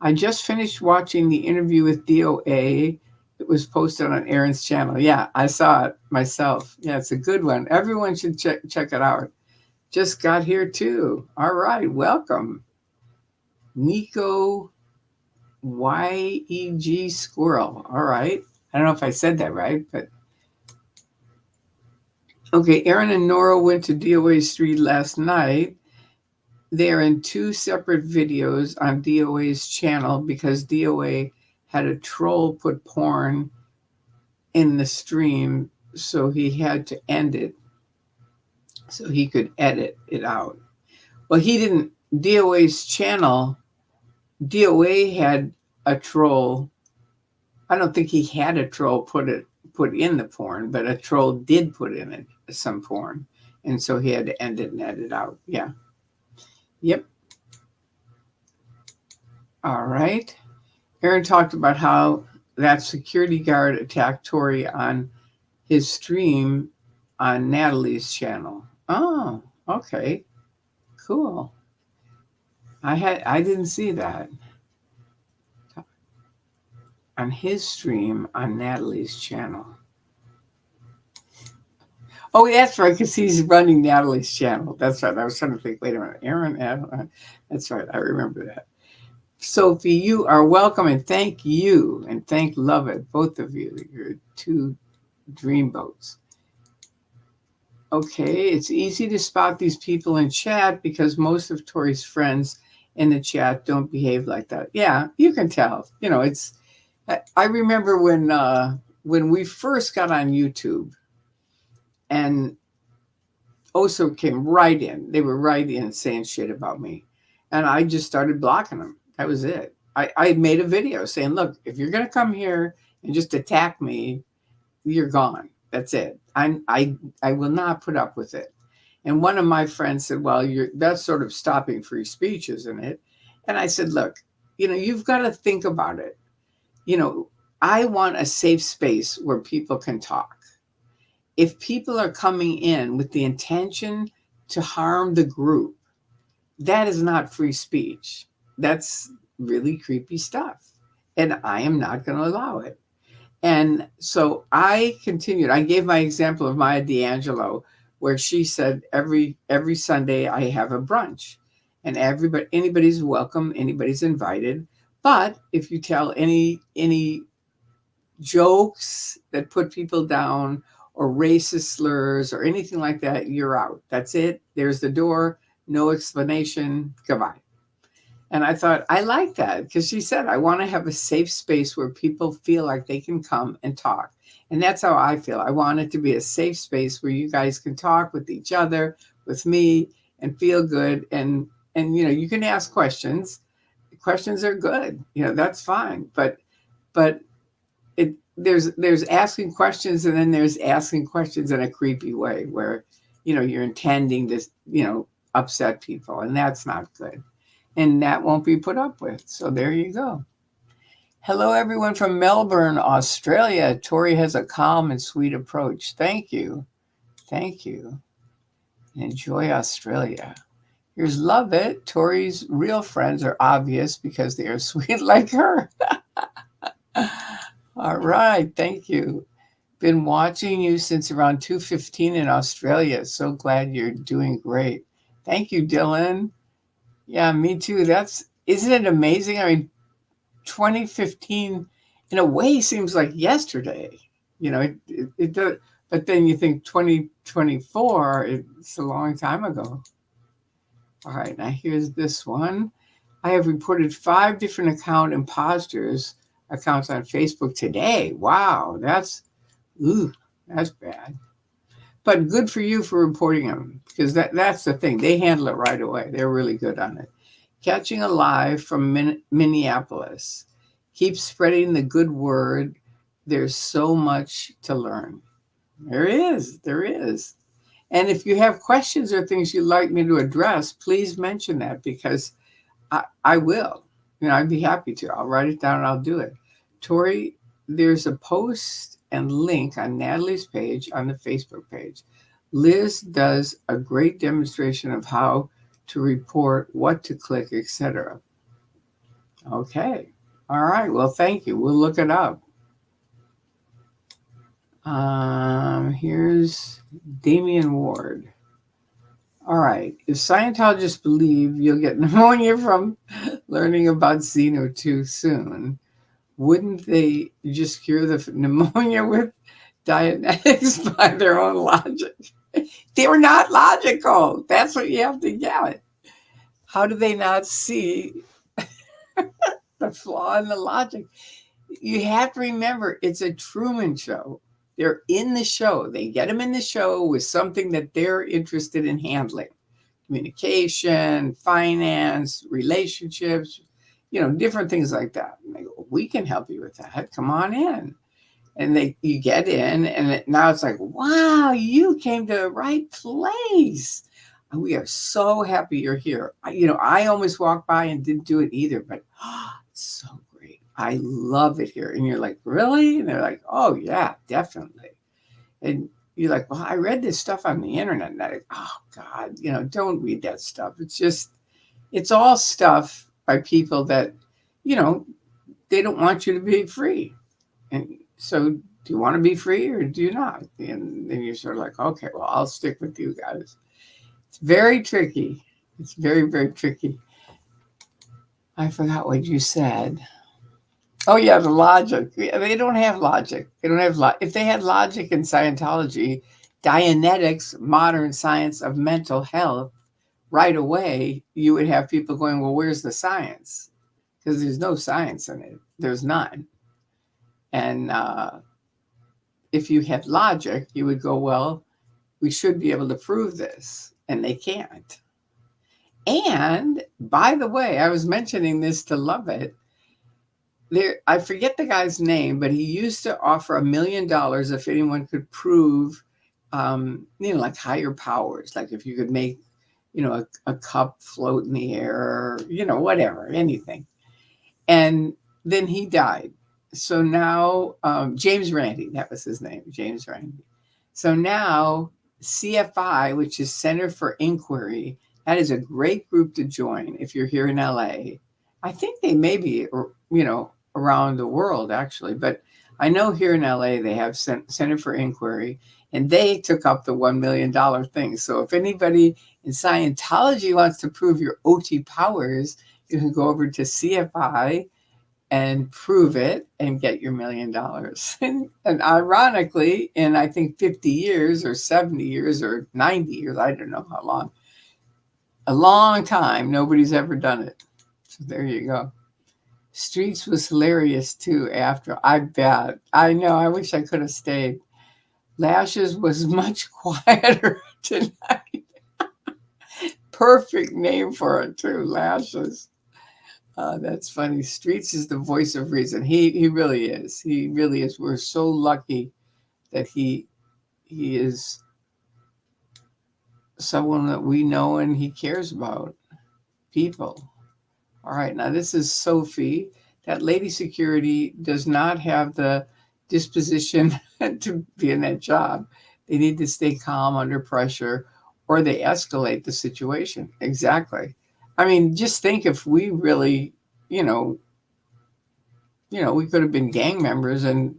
I just finished watching the interview with DOA. It was posted on Aaron's channel. Yeah, I saw it myself. Yeah, it's a good one. Everyone should check it out. Just got here too. All right, welcome. Nico YEG Squirrel. All right. I don't know if I said that right, but okay. Aaron and Nora went to DOA Street last night. They're in two separate videos on DOA's channel because DOA had a troll put porn in the stream, so he had to end it so he could edit it out. Well, he didn't. DOA's channel, DOA had a troll. I don't think he had a troll put in the porn, but a troll did put in it some porn, and so he had to end it and edit out. Yeah. Yep. All right. Aaron talked about how that security guard attacked Tori on his stream on Natalie's channel. Oh, okay. Cool. I didn't see that on his stream on Natalie's channel. Oh, that's right, because he's running Natalie's channel. That's right. I was trying to think, wait a minute, Aaron. That's right. I remember that. Sophie, you are welcome, and thank you, and thank Love It, both of you. You're two dreamboats. Okay, it's easy to spot these people in chat because most of Tori's friends in the chat don't behave like that. Yeah, you can tell. You know, it's. I remember when we first got on YouTube, and OSA came right in. They were right in saying shit about me, and I just started blocking them. That was it. I made a video saying, "Look, if you're gonna come here and just attack me, you're gone. That's it. I will not put up with it." And one of my friends said, "Well, that's sort of stopping free speech, isn't it?" And I said, "Look, you've got to think about it. I want a safe space where people can talk. If people are coming in with the intention to harm the group, that is not free speech. That's really creepy stuff. And I am not going to allow it." And so I continued. I gave my example of Maya D'Angelo, where she said every Sunday I have a brunch, and anybody's welcome, anybody's invited. But if you tell any jokes that put people down or racist slurs or anything like that, you're out. That's it. There's the door. No explanation. Goodbye. And I thought, I like that because she said, I want to have a safe space where people feel like they can come and talk. And that's how I feel. I want it to be a safe space where you guys can talk with each other, with me, and feel good. And you can ask questions. Questions are good. That's fine. But there's asking questions, and then there's asking questions in a creepy way where, you're intending to, upset people, and that's not good. And that won't be put up with. So there you go. Hello, everyone from Melbourne, Australia. Tori has a calm and sweet approach. Thank you. Thank you. Enjoy Australia. Here's Love It. Tori's real friends are obvious because they are sweet like her. All right. Thank you. Been watching you since around 2:15 in Australia. So glad you're doing great. Thank you, Dylan. Yeah, me too. Isn't it amazing? I mean, 2015 in a way seems like yesterday. It does, but then you think 2024, it's a long time ago. All right, now here's this one. I have reported 5 different accounts on Facebook today. Wow, that's bad. But good for you for reporting them, because that's the thing. They handle it right away. They're really good on it. Catching Alive from Minneapolis. Keep spreading the good word. There's so much to learn. There is. And if you have questions or things you'd like me to address, please mention that, because I will. I'd be happy to. I'll write it down and I'll do it. Tori, there's a post and link on Natalie's page on the Facebook page. Liz does a great demonstration of how to report, what to click, etc. Okay. All right. Well, thank you. We'll look it up. Here's Damian Ward. All right. If Scientologists believe you'll get pneumonia from learning about Xeno too soon, wouldn't they just cure the pneumonia with Dianetics by their own logic? They're not logical. That's what you have to get. How do they not see the flaw in the logic? You have to remember, it's a Truman Show. They're in the show. They get them in the show with something that they're interested in handling. Communication, finance, relationships, different things like that. And they go, we can help you with that. Come on in. And you get in, and now it's like, wow, you came to the right place. We are so happy you're here. I almost walked by and didn't do it either, but it's so great. I love it here. And you're like, really? And they're like, oh, yeah, definitely. And you're like, well, I read this stuff on the internet. And I'm like, oh, God, don't read that stuff. It's all stuff by people that, they don't want you to be free. And so do you want to be free or do you not? And then you're sort of like, okay, well, I'll stick with you guys. It's very tricky. It's very, very tricky. I forgot what you said. Oh, yeah, the logic. They don't have logic. They don't have If they had logic in Scientology, Dianetics, modern science of mental health, right away, you would have people going, well, where's the science? Because there's no science in it. There's none. And if you had logic, you would go, well, we should be able to prove this. And they can't. And by the way, I was mentioning this to Lovett. I forget the guy's name, but he used to offer $1 million if anyone could prove, like higher powers, like if you could make, a cup float in the air, whatever, anything. And then he died. So now, James Randi, that was his name, James Randi. So now CFI, which is Center for Inquiry, that is a great group to join if you're here in LA. I think they may be, around the world actually, but I know here in LA they have Center for Inquiry, and they took up the $1 million thing. So if anybody in Scientology wants to prove your OT powers, you can go over to CFI and prove it and get your $1 million. And ironically, in I think 50 years or 70 years or 90 years, I don't know how long, a long time, nobody's ever done it. So there you go. Streets was hilarious too after. I bet. I know. I wish I could have stayed. Lashes was much quieter tonight. Perfect name for it too. Lashes. That's funny. Streets is the voice of reason. He really is. He really is. We're so lucky that he is someone that we know and he cares about people. All right, now this is Sophie. That lady security does not have the disposition to be in that job. They need to stay calm under pressure or they escalate the situation. Exactly. I mean, just think if we really, we could have been gang members and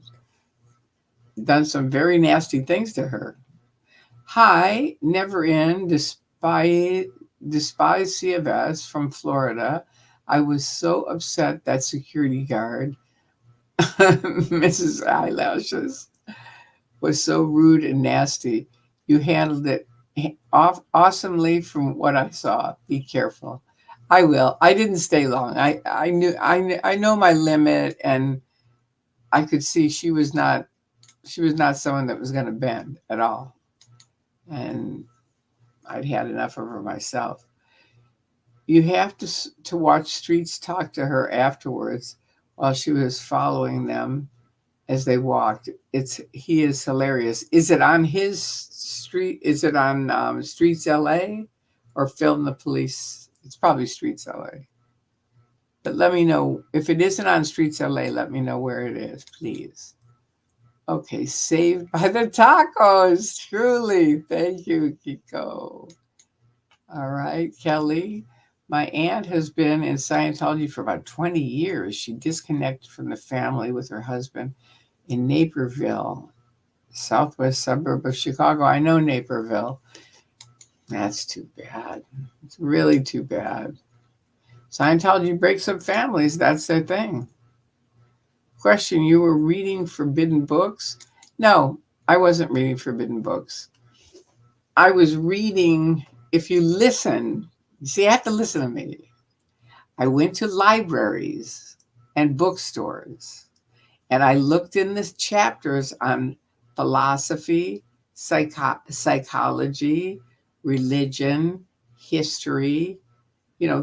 done some very nasty things to her. Hi, never in, despise CFS from Florida. I was so upset that security guard, Mrs. Eyelashes, was so rude and nasty. You handled it awesomely from what I saw. Be careful. I will. I didn't stay long. I know my limit, and I could see she was not someone that was going to bend at all. And I'd had enough of her myself. You have to watch Streets talk to her afterwards while she was following them as they walked. He is hilarious. Is it on his street? Is it on Streets LA or Film the Police? It's probably Streets LA. But let me know if it isn't on Streets LA. Let me know where it is, please. Okay, Saved by the Tacos. Truly, thank you, Kiko. All right, Kelly. My aunt has been in Scientology for about 20 years. She disconnected from the family with her husband in Naperville, southwest suburb of Chicago. I know Naperville. That's too bad. It's really too bad. Scientology breaks up families. That's their thing. Question, you were reading forbidden books? No, I wasn't reading forbidden books. I was reading, if you listen, you see, you have to listen to me. I went to libraries and bookstores, and I looked in the chapters on philosophy, psychology, religion, history,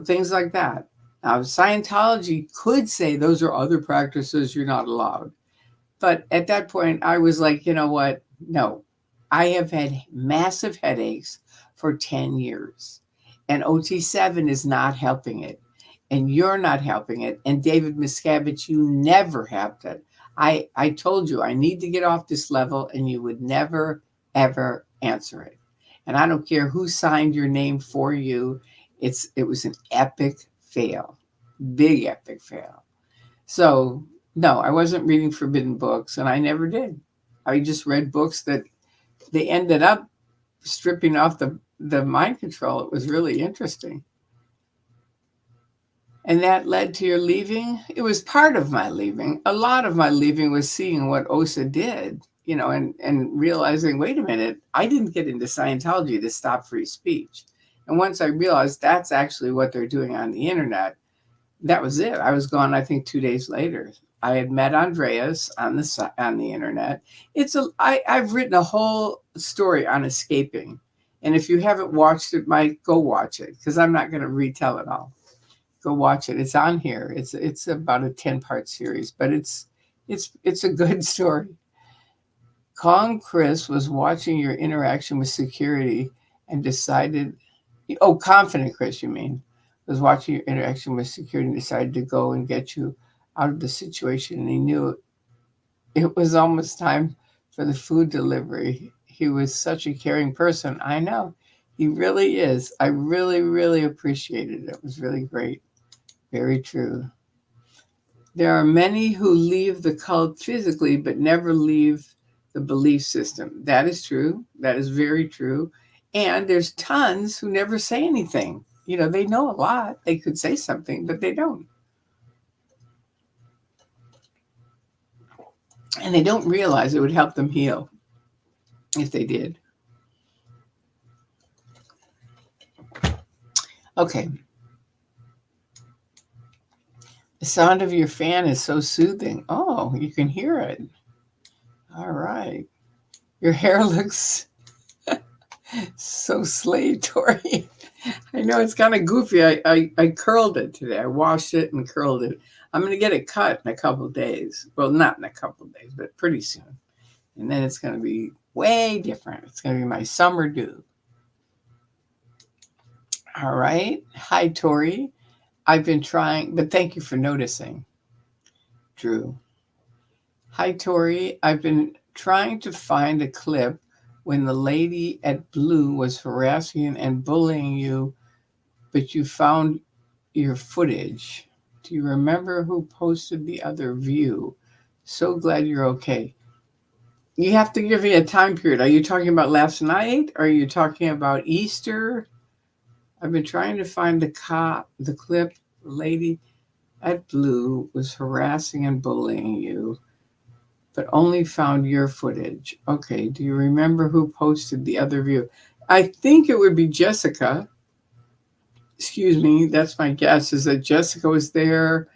things like that. Now, Scientology could say those are other practices you're not allowed. But at that point, I was like, you know what? No, I have had massive headaches for 10 years. And OT7 is not helping it. And you're not helping it. And David Miscavige, you never helped it. I told you I need to get off this level, and you would never, ever answer it. And I don't care who signed your name for you. It was an epic fail. Big epic fail. So no, I wasn't reading forbidden books, and I never did. I just read books that they ended up stripping off the mind control. It was really interesting. And that led to your leaving. It was part of my leaving. A lot of my leaving was seeing what OSA did, and realizing, wait a minute, I didn't get into Scientology to stop free speech. And once I realized that's actually what they're doing on the internet, that was it. I was gone, I think, 2 days later. I had met Andreas on the internet. I've written a whole story on escaping. And if you haven't watched it, Mike, go watch it, because I'm not going to retell it all. Go watch it. It's on here. It's about a 10-part series, but it's a good story. Kong Chris was watching your interaction with security and decided, Confident Chris, you mean, was watching your interaction with security and decided to go and get you out of the situation. And he knew it was almost time for the food delivery. He was such a caring person. I know. He really is. I really, really appreciated it. It was really great. Very true. There are many who leave the cult physically but never leave the belief system. That is true. That is very true. And there's tons who never say anything. They know a lot. They could say something, but they don't. And they don't realize it would help them heal if they did. Okay. The sound of your fan is so soothing. Oh, you can hear it. All right. Your hair looks so slave, Tori. I know it's kind of goofy. I curled it today. I washed it and curled it. I'm going to get it cut in a couple of days. Well, not in a couple of days, but pretty soon. And then it's going to be way different. It's going to be my summer do. All right. Hi, Tori. I've been trying, but thank you for noticing, Drew. Hi, Tori. I've been trying to find a clip when the lady at Blue was harassing and bullying you, but you found your footage. Do you remember who posted the other view? So glad you're okay. You have to give me a time period. Are you talking about last night? Are you talking about Easter? I've been trying to find the clip. The lady at Blue was harassing and bullying you, but only found your footage. Okay, do you remember who posted the other view? I think it would be Jessica. Excuse me, that's my guess, is that Jessica was there.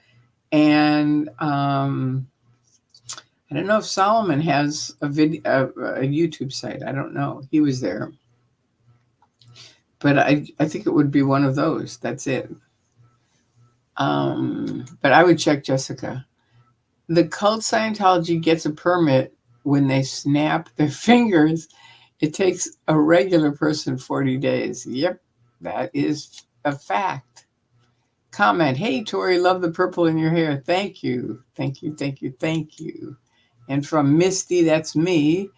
And I don't know if Solomon has a YouTube site. I don't know. He was there. But I think it would be one of those. That's it. But I would check Jessica. The cult Scientology gets a permit when they snap their fingers. It takes a regular person 40 days. Yep, that is a fact. Comment, hey, Tori, love the purple in your hair. Thank you. Thank you, thank you, thank you. And from Misty, that's me.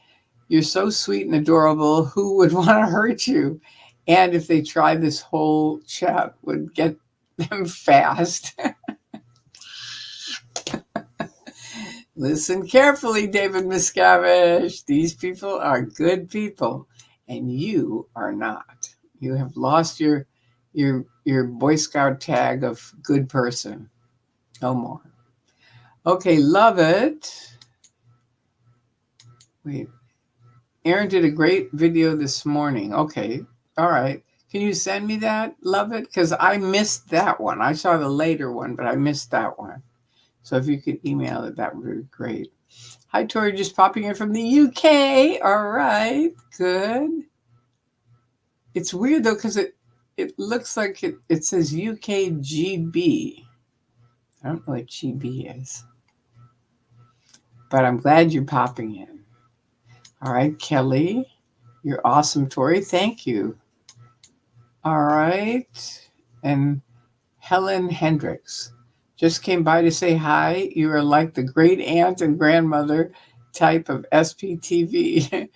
You're so sweet and adorable. Who would want to hurt you? And if they tried, this whole chat would get them fast. Listen carefully, David Miscavige. These people are good people, and you are not. You have lost your Boy Scout tag of good person. No more. Okay, love it. Wait. Aaron did a great video this morning. Okay, all right. Can you send me that? Love it, because I missed that one. I saw the later one, but I missed that one. So if you could email it, that would be great. Hi, Tori, just popping in from the UK. All right, good. It's weird, though, because it looks like it says UKGB. I don't know what GB is. But I'm glad you're popping in. All right, Kelly, you're awesome, Tori. Thank you. All right. And Helen Hendricks just came by to say hi. You are like the great aunt and grandmother type of SPTV.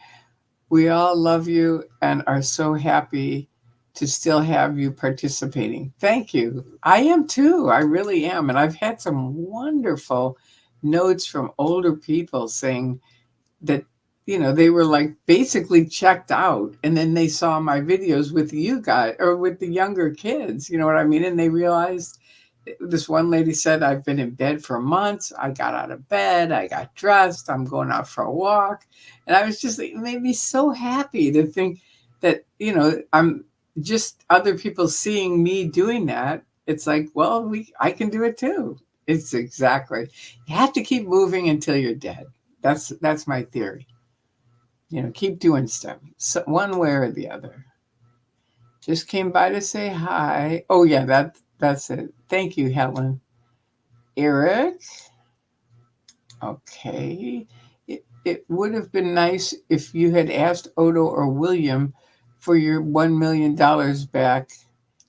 We all love you and are so happy to still have you participating. Thank you. I am too. I really am. And I've had some wonderful notes from older people saying that, they were like basically checked out. And then they saw my videos with you guys or with the younger kids. You know what I mean? And they realized, this one lady said, I've been in bed for months. I got out of bed. I got dressed. I'm going out for a walk. And I was just, it made me so happy to think that, I'm just other people seeing me doing that. It's like, well, I can do it too. It's exactly. You have to keep moving until you're dead. That's my theory. Keep doing stuff. So, one way or the other. Just came by to say hi. Oh yeah, that's it. Thank you, Helen. Eric. Okay. It would have been nice if you had asked Odo or William for your $1 million back.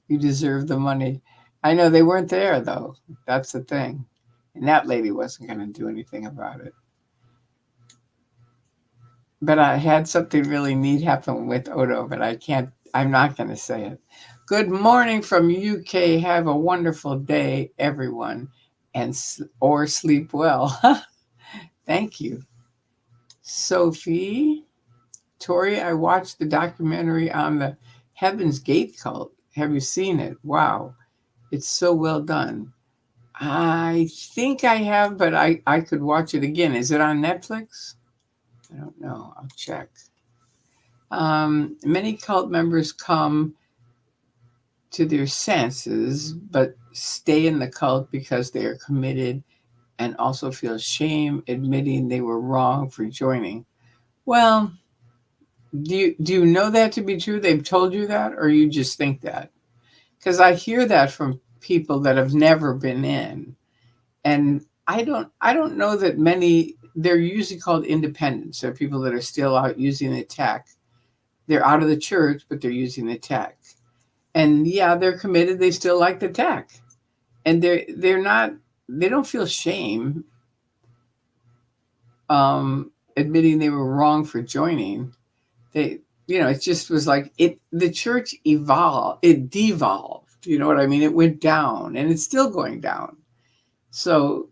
You deserve the money. I know they weren't there though. That's the thing. And that lady wasn't going to do anything about it. But I had something really neat happen with Odo, but I'm not going to say it. Good morning from UK. Have a wonderful day, everyone, or sleep well. Thank you. Sophie, Tori, I watched the documentary on the Heaven's Gate cult. Have you seen it? Wow. It's so well done. I think I have, but I could watch it again. Is it on Netflix? I don't know. I'll check. Many cult members come to their senses, but stay in the cult because they are committed and also feel shame admitting they were wrong for joining. Well, do you know that to be true? They've told you that, or you just think that? Because I hear that from people that have never been in, and I don't know that many. They're usually called independents. They're people that are still out using the tech. They're out of the church, but they're using the tech. And yeah, they're committed. They still like the tech, and they're not. They don't feel shame admitting they were wrong for joining. It just was like the church evolved. It devolved. You know what I mean? It went down, and it's still going down. So,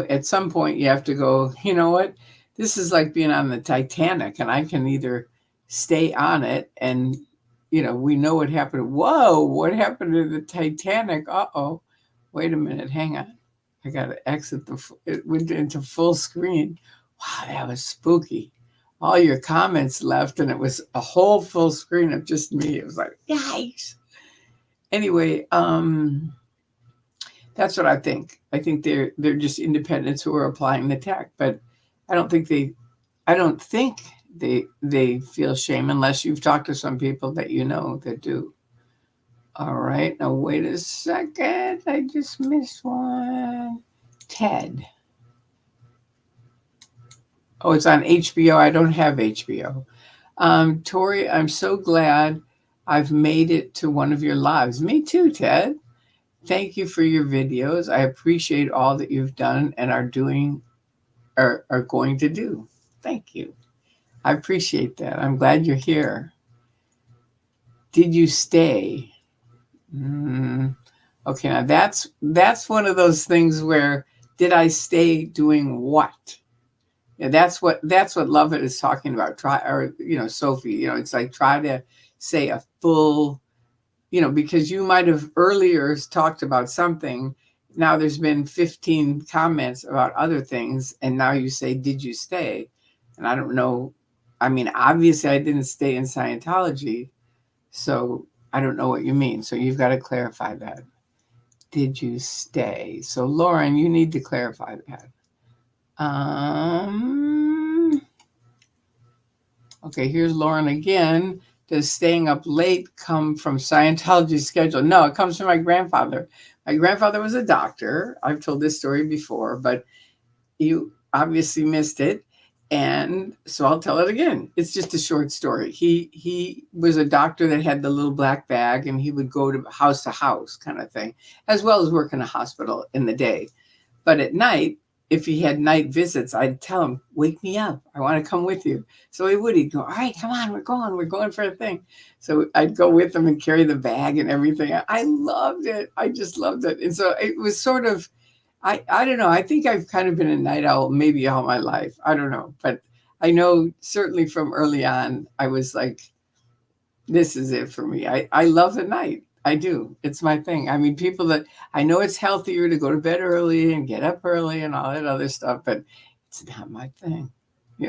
at some point you have to go. You know what? This is like being on the Titanic, and I can either stay on it and we know what happened. Whoa, what happened to the Titanic? Uh-oh. Wait a minute. Hang on. I got to exit it went into full screen. Wow, that was spooky. All your comments left, and it was a whole full screen of just me. It was like, yikes. Anyway, that's what I think. I think they're just independents who are applying the tech, but I don't think they feel shame unless you've talked to some people that that do. All right. Now, wait a second. I just missed one. Ted. Oh, it's on HBO. I don't have HBO. Tori, I'm so glad I've made it to one of your lives. Me too, Ted. Thank you for your videos. I appreciate all that you've done and are going to do. Thank you. I appreciate that. I'm glad you're here. Did you stay? Okay, now that's one of those things where did I stay doing what? Yeah, that's what Lovett is talking about. Sophie. It's like try to say a full, because you might have earlier talked about something. Now there's been 15 comments about other things, and now you say, "Did you stay?" And I don't know. I mean, obviously, I didn't stay in Scientology, so I don't know what you mean. So you've got to clarify that. Did you stay? So Lauren, you need to clarify that. Okay, here's Lauren again. Does staying up late come from Scientology's schedule? No, it comes from my grandfather. My grandfather was a doctor. I've told this story before, but you obviously missed it. And so I'll tell it again. It's just a short story. He was a doctor that had the little black bag, and he would go to house kind of thing, as well as work in a hospital in the day. But at night, if he had night visits, I'd tell him, "Wake me up. I want to come with you." So he would. He'd go, "All right, come on, we're going for a thing." So I'd go with him and carry the bag and everything. I loved it. I just loved it. And so it was sort of, I don't know. I think I've kind of been a night owl maybe all my life. I don't know. But I know certainly from early on, I was like, this is it for me. I love the night. I do. It's my thing. I mean, people that I know it's healthier to go to bed early and get up early and all that other stuff, but it's not my thing.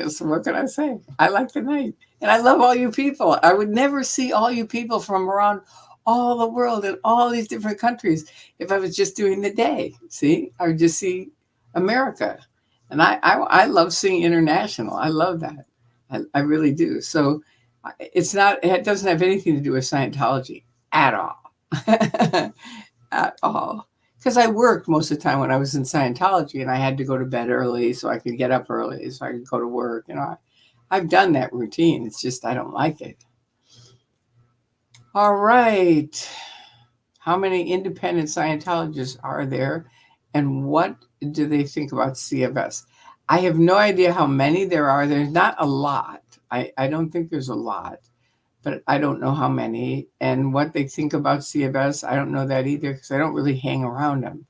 So what can I say? I like the night. And I love all you people. I would never see all you people from around all the world and all these different countries if I was just doing the day. See, I would just see America. And I love seeing international. I love that. I really do. So it's not, it doesn't have anything to do with Scientology at all. At all. Because I worked most of the time when I was in Scientology, and I had to go to bed early so I could get up early so I could go to work. I've done that routine. It's just I don't like it. All right. How many independent Scientologists are there, and what do they think about CFS? I have no idea how many there are. There's not a lot. I don't think there's a lot, but I don't know how many. And what they think about CFS, I don't know that either because I don't really hang around them.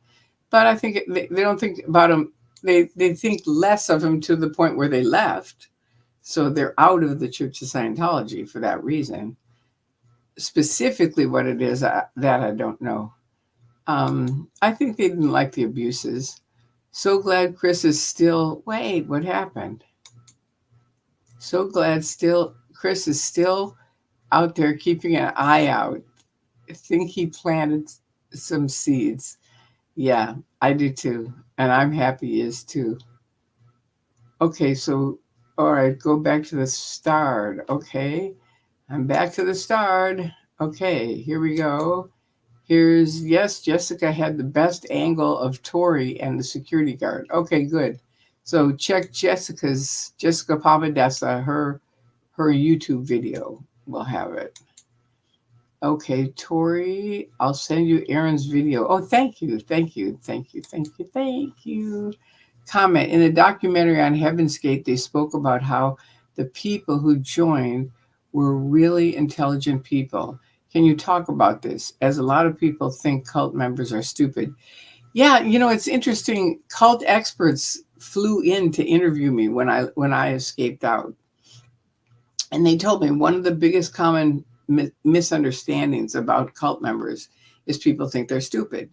But I think they don't think about them. They think less of them to the point where they left. So they're out of the Church of Scientology for that reason. Specifically what it is, that I don't know. I think they didn't like the abuses. So glad Chris is still, wait, what happened? So glad Chris is still out there keeping an eye out. I think he planted some seeds. Yeah, I do too. And I'm happy he is too. Okay, so, all right, go back to the start. Okay, I'm back to the start. Okay, here we go. Yes, Jessica had the best angle of Tori and the security guard. Okay, good. So check Jessica Papadessa, her YouTube video. We'll have it. Okay, Tori, I'll send you Aaron's video. Oh, thank you. Comment. In the documentary on Heaven's Gate, they spoke about how the people who joined were really intelligent people. Can you talk about this? As a lot of people think cult members are stupid. Yeah, it's interesting. Cult experts flew in to interview me when I escaped out. And they told me one of the biggest common misunderstandings about cult members is people think they're stupid.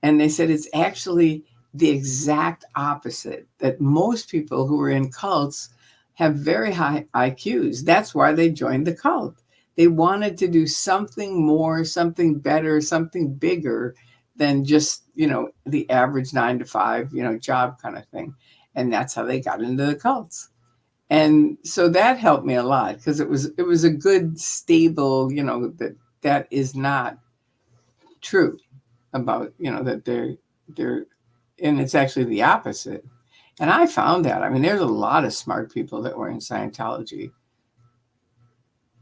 And they said it's actually the exact opposite, that most people who are in cults have very high IQs. That's why they joined the cult. They wanted to do something more, something better, something bigger than just, the average 9 to 5, job kind of thing. And that's how they got into the cults. And so that helped me a lot because it was a good, stable, that is not true about, that they're, and it's actually the opposite. And I found that. I mean, there's a lot of smart people that were in Scientology.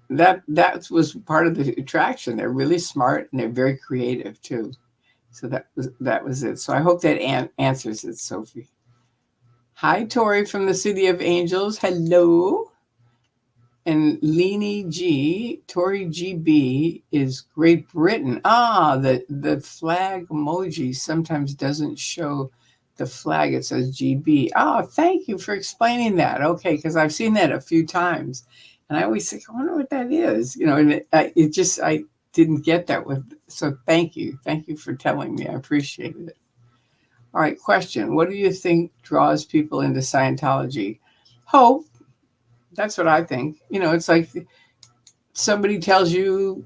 That was part of the attraction. They're really smart and they're very creative too. So that was it. So I hope that answers it, Sophie. Hi, Tori from the City of Angels. Hello. And Leanie G, Tori GB is Great Britain. The flag emoji sometimes doesn't show the flag. It says GB. Oh, thank you for explaining that. Okay, because I've seen that a few times. And I always think, I wonder what that is. And I didn't get that so thank you. Thank you for telling me. I appreciate it. All right, question. What do you think draws people into Scientology? Hope. That's what I think. It's like somebody tells you,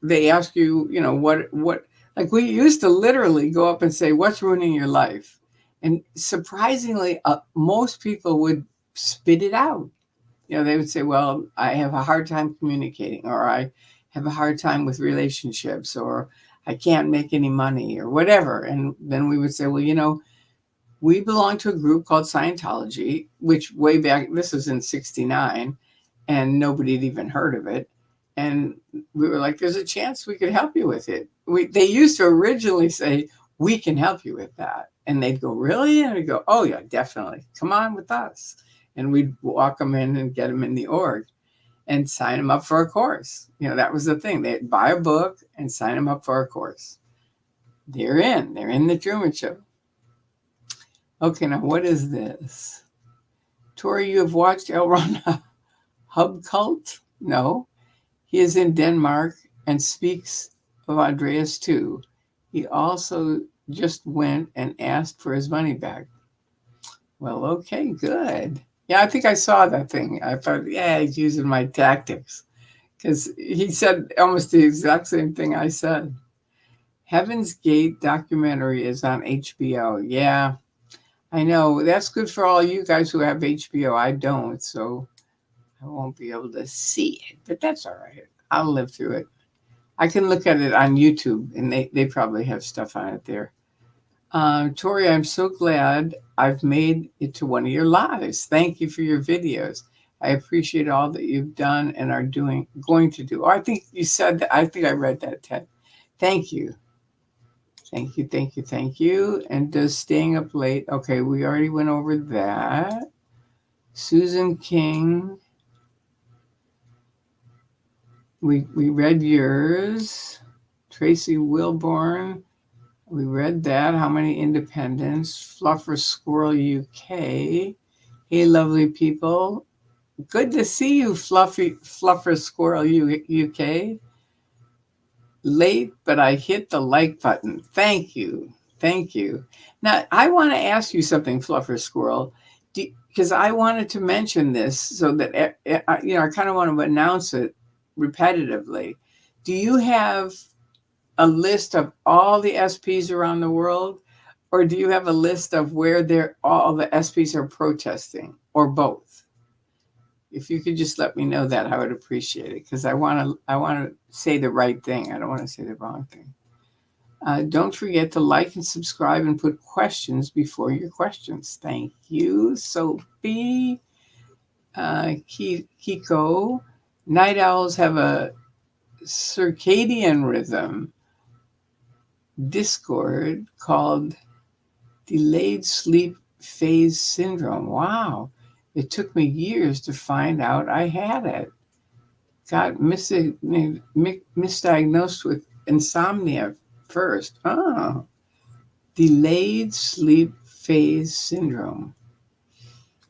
they ask you, what, like we used to literally go up and say, what's ruining your life? And surprisingly, most people would spit it out. They would say, well, I have a hard time communicating, or I have a hard time with relationships, or I can't make any money, or whatever. And then we would say, well, we belonged to a group called Scientology, which way back, this was in 69, and nobody had even heard of it. And we were like, there's a chance we could help you with it. They used to originally say, we can help you with that. And they'd go, really? And we'd go, oh, yeah, definitely. Come on with us. And we'd walk them in and get them in the org and sign them up for a course. That was the thing. They'd buy a book and sign them up for a course. They're in the Truman Show. Okay, now what is this? Tori, you have watched L. Ron Hub Cult? No. He is in Denmark and speaks of Andreas too. He also just went and asked for his money back. Well, okay, good. Yeah, I think I saw that thing. I thought, yeah, he's using my tactics. Because he said almost the exact same thing I said. Heaven's Gate documentary is on HBO. Yeah, I know. That's good for all you guys who have HBO. I don't, so I won't be able to see it. But that's all right. I'll live through it. I can look at it on YouTube, and they probably have stuff on it there. Tori, I'm so glad I've made it to one of your lives. Thank you for your videos. I appreciate all that you've done and are going to do. Oh, I think you said that. I think I read that, Ted. Thank you. Thank you, thank you, thank you. And does staying up late? Okay, we already went over that. Susan King. We read yours. Tracy Wilborn. We read that. How many independents? Fluffer Squirrel UK. Hey, lovely people. Good to see you, Fluffer Squirrel UK. Late, but I hit the like button. Thank you. Thank you. Now, I want to ask you something, Fluffer Squirrel, because I wanted to mention this so that, I kind of want to announce it repetitively. Do you have a list of all the SPs around the world, or do you have a list of where all the SPs are protesting, or both? If you could just let me know that, I would appreciate it, because I want to say the right thing. I don't want to say the wrong thing. Don't forget to like and subscribe and put questions before your questions. Thank you, Sophie. Kiko. Night owls have a circadian rhythm Discord called delayed sleep phase syndrome. Wow. It took me years to find out I had it. Got misdiagnosed with insomnia first. Oh, delayed sleep phase syndrome.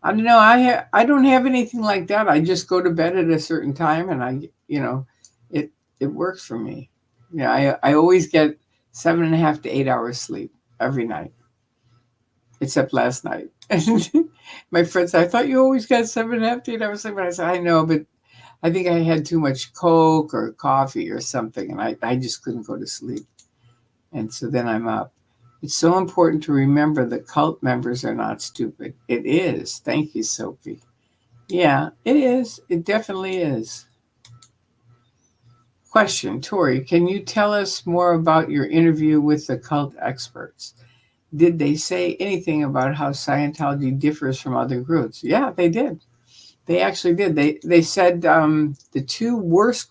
I don't know. I don't have anything like that. I just go to bed at a certain time, and it works for me. I always get 7.5 to 8 hours sleep every night, except last night. My friend said, I thought you always got 7.5 to 8 hours sleep. And I said, I know, but I think I had too much Coke or coffee or something, and I just couldn't go to sleep. And so then I'm up. It's so important to remember the cult members are not stupid. It is. Thank you, Sophie. Yeah, it is. It definitely is. Question, Tori, can you tell us more about your interview with the cult experts? Did they say anything about how Scientology differs from other groups? Yeah, they did. They actually did. They said the two worst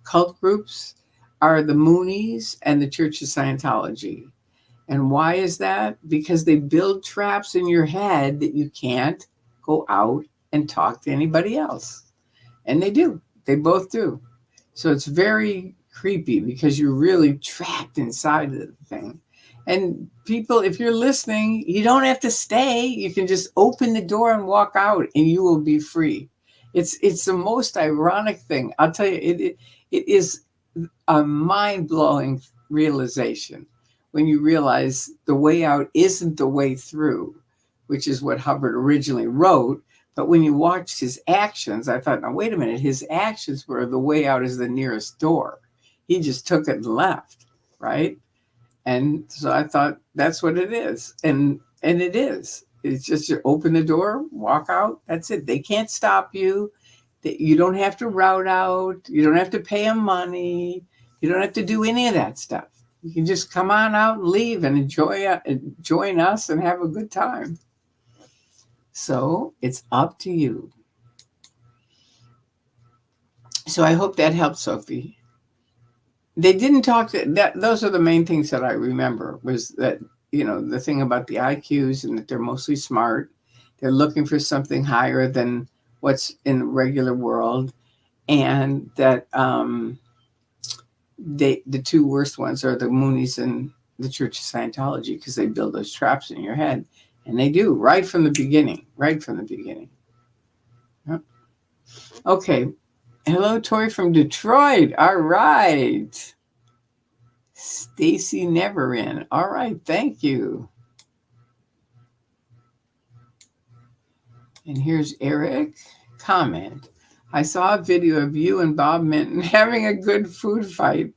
cult groups are the Moonies and the Church of Scientology. And why is that? Because they build traps in your head that you can't go out and talk to anybody else. And they do. They both do. So it's very creepy because you're really trapped inside of the thing. And people, if you're listening, you don't have to stay. You can just open the door and walk out, and you will be free. It's the most ironic thing. I'll tell you, it is a mind-blowing realization when you realize the way out isn't the way through, which is what Hubbard originally wrote. But when you watched his actions, I thought, now, wait a minute, his actions were the way out is the nearest door. He just took it and left, right? And so I thought, that's what it is. And it is. It's just you open the door, walk out, that's it. They can't stop you. You don't have to route out. You don't have to pay them money. You don't have to do any of that stuff. You can just come on out and leave and join us and have a good time. So it's up to you. So I hope that helped, Sophie. They didn't talk to that. Those are the main things that I remember was that, the thing about the IQs and that they're mostly smart. They're looking for something higher than what's in the regular world. And that the two worst ones are the Moonies and the Church of Scientology because they build those traps in your head. And they do right from the beginning. Right from the beginning. Yep. Okay. Hello, Tori from Detroit. All right. Stacy Neverin. All right, thank you. And here's Eric. Comment. I saw a video of you and Bob Minton having a good food fight.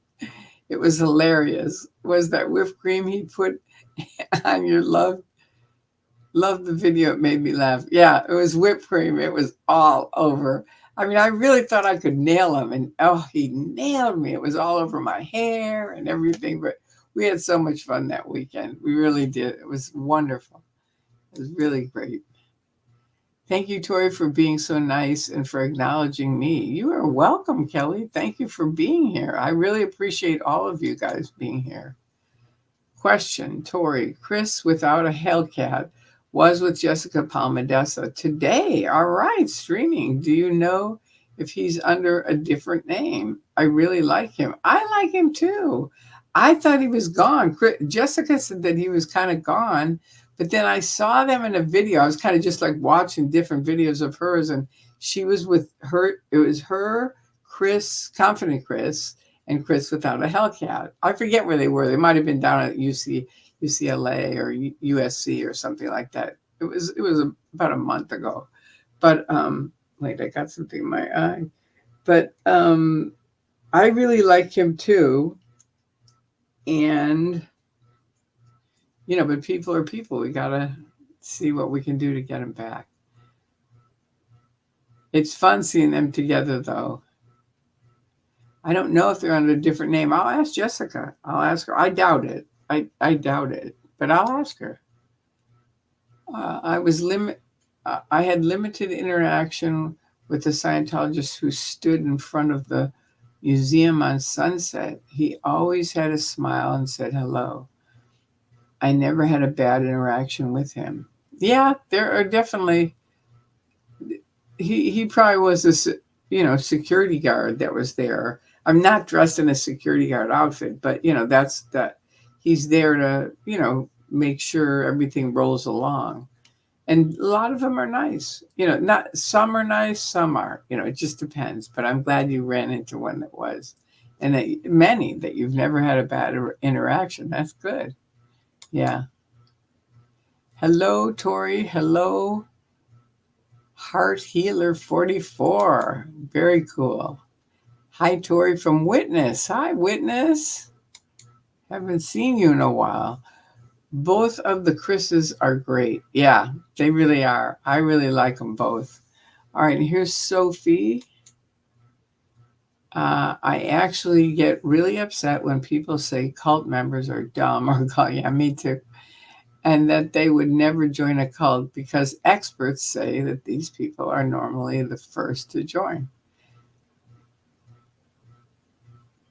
It was hilarious. Was that whipped cream he put on your love the video? It made me laugh. Yeah, it was whipped cream. It was all over. I mean, I really thought I could nail him, and he nailed me. It was all over my hair and everything, but we had so much fun that weekend. We really did. It was wonderful. It was really great. Thank you, Tori, for being so nice and for acknowledging me. You are welcome, Kelly. Thank you for being here. I really appreciate all of you guys being here. Question, Tori. Chris without a Hellcat was with Jessica Palmadessa today. All right, streaming. Do you know if he's under a different name? I really like him. I like him too. I thought he was gone. Jessica said that he was kind of gone, but then I saw them in a video. I was kind of just like watching different videos of hers, and she was with her. It was her, Chris, Confident Chris, and Chris without a Hellcat. I forget where they were. They might have been down at UCLA or USC or something like that. It was about a month ago. But wait, I got something in my eye. But I really like him too. And but people are people. We gotta see what we can do to get them back. It's fun seeing them together, though. I don't know if they're under a different name. I'll ask Jessica. I'll ask her. I doubt it. I doubt it, but I'll ask her. I had limited interaction with the Scientologist who stood in front of the museum on Sunset. He always had a smile and said hello. I never had a bad interaction with him. Yeah, there are definitely. He probably was a security guard that was there. I'm not dressed in a security guard outfit, but that's that. He's there to make sure everything rolls along. And a lot of them are nice. Not some are nice, some are. It just depends. But I'm glad you ran into one that was, and that many that you've never had a bad interaction. That's good. Yeah. Hello, Tori. Hello, Heart Healer 44. Very cool. Hi, Tori from Witness. Hi, Witness. Haven't seen you in a while. Both of the Chris's are great. Yeah, they really are. I really like them both. All right, here's Sophie. I actually get really upset when people say cult members are dumb or yeah, me too. And that they would never join a cult because experts say that these people are normally the first to join.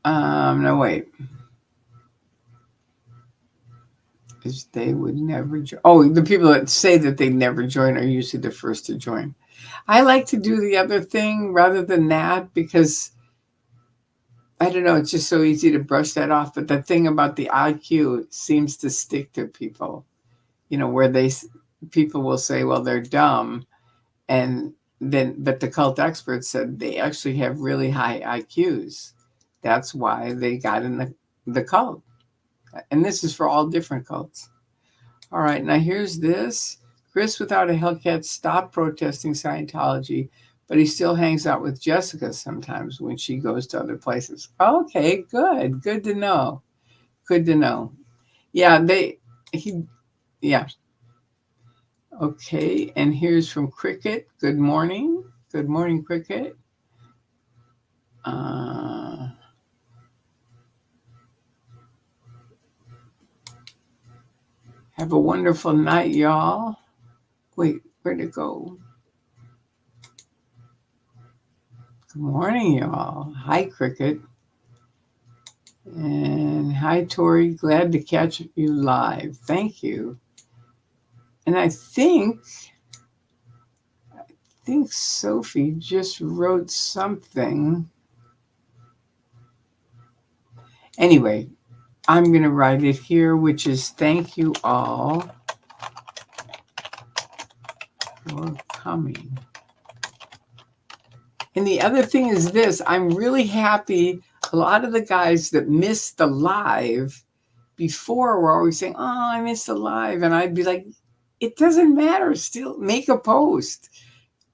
No, wait. Is they would never join. Oh, the people that say that they never join are usually the first to join. I like to do the other thing rather than that because I don't know, it's just so easy to brush that off. But the thing about the IQ seems to stick to people, where people will say, well, they're dumb. But the cult experts said they actually have really high IQs. That's why they got in the cult. And this is for all different cults. All right, now here's this. Chris without a Hellcat stopped protesting Scientology, but he still hangs out with Jessica sometimes when she goes to other places. Okay, good. Good to know. Good to know. Yeah, yeah. Okay, and here's from Cricket. Good morning. Good morning, Cricket. Have a wonderful night, y'all. Wait, where'd it go? Good morning, y'all. Hi, Cricket. And hi, Tori. Glad to catch you live. Thank you. And I think Sophie just wrote something. Anyway, I'm going to write it here, which is thank you all for coming. And the other thing is this, I'm really happy. A lot of the guys that missed the live before were always saying, oh, I missed the live. And I'd be like, it doesn't matter. Still make a post.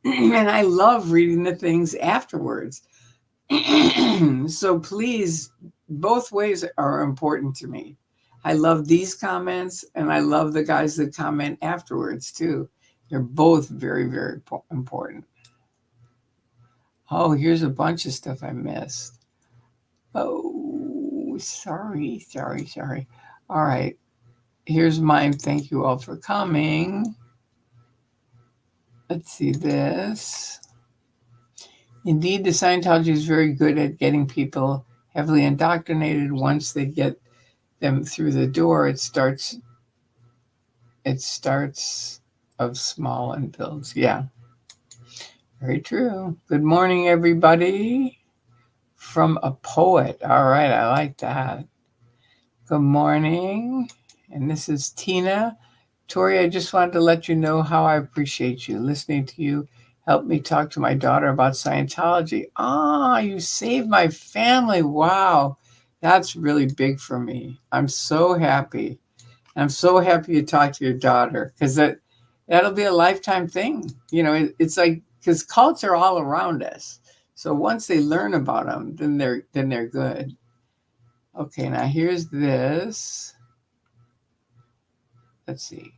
And I love reading the things afterwards. So please, both ways are important to me. I love these comments and I love the guys that comment afterwards too. They're both very, very important. Oh, here's a bunch of stuff I missed. Oh, sorry. All right. Here's mine. Thank you all for coming. Let's see this. Indeed, the Scientology is very good at getting people heavily indoctrinated. Once they get them through the door, it starts of small and builds. Yeah, very true. Good morning, everybody. From a poet. All right, I like that. Good morning. And this is Tina. Tori, I just wanted to let you know how I appreciate you. Listening to you helped me talk to my daughter about Scientology. Ah, you saved my family. Wow. That's really big for me. I'm so happy. I'm so happy you talked to your daughter because that'll be a lifetime thing. You know, it's like because cults are all around us. So once they learn about them, then they're good. Okay, now here's this. Let's see.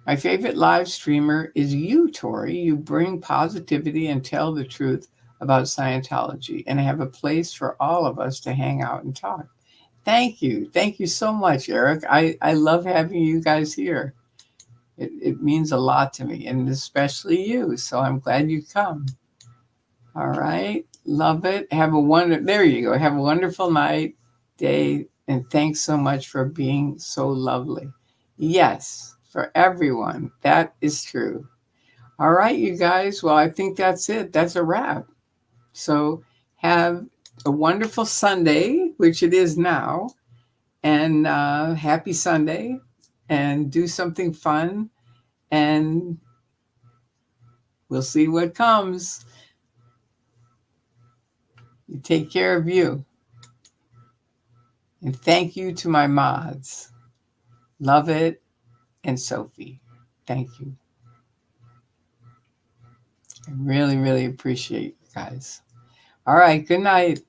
My favorite live streamer is you, Tori. You bring positivity and tell the truth about Scientology and have a place for all of us to hang out and talk. Thank you. Thank you so much, Eric. I love having you guys here. It means a lot to me, and especially you. So I'm glad you come. All right. Love it. There you go. Have a wonderful night, day, and thanks so much for being so lovely. Yes, for everyone. That is true. All right, you guys. Well, I think that's it. That's a wrap. So have a wonderful Sunday, which it is now, and happy Sunday, and do something fun, and we'll see what comes. You take care of you. And thank you to my mods. Love it. And Sophie. Thank you. I really, really appreciate you guys. All right. Good night.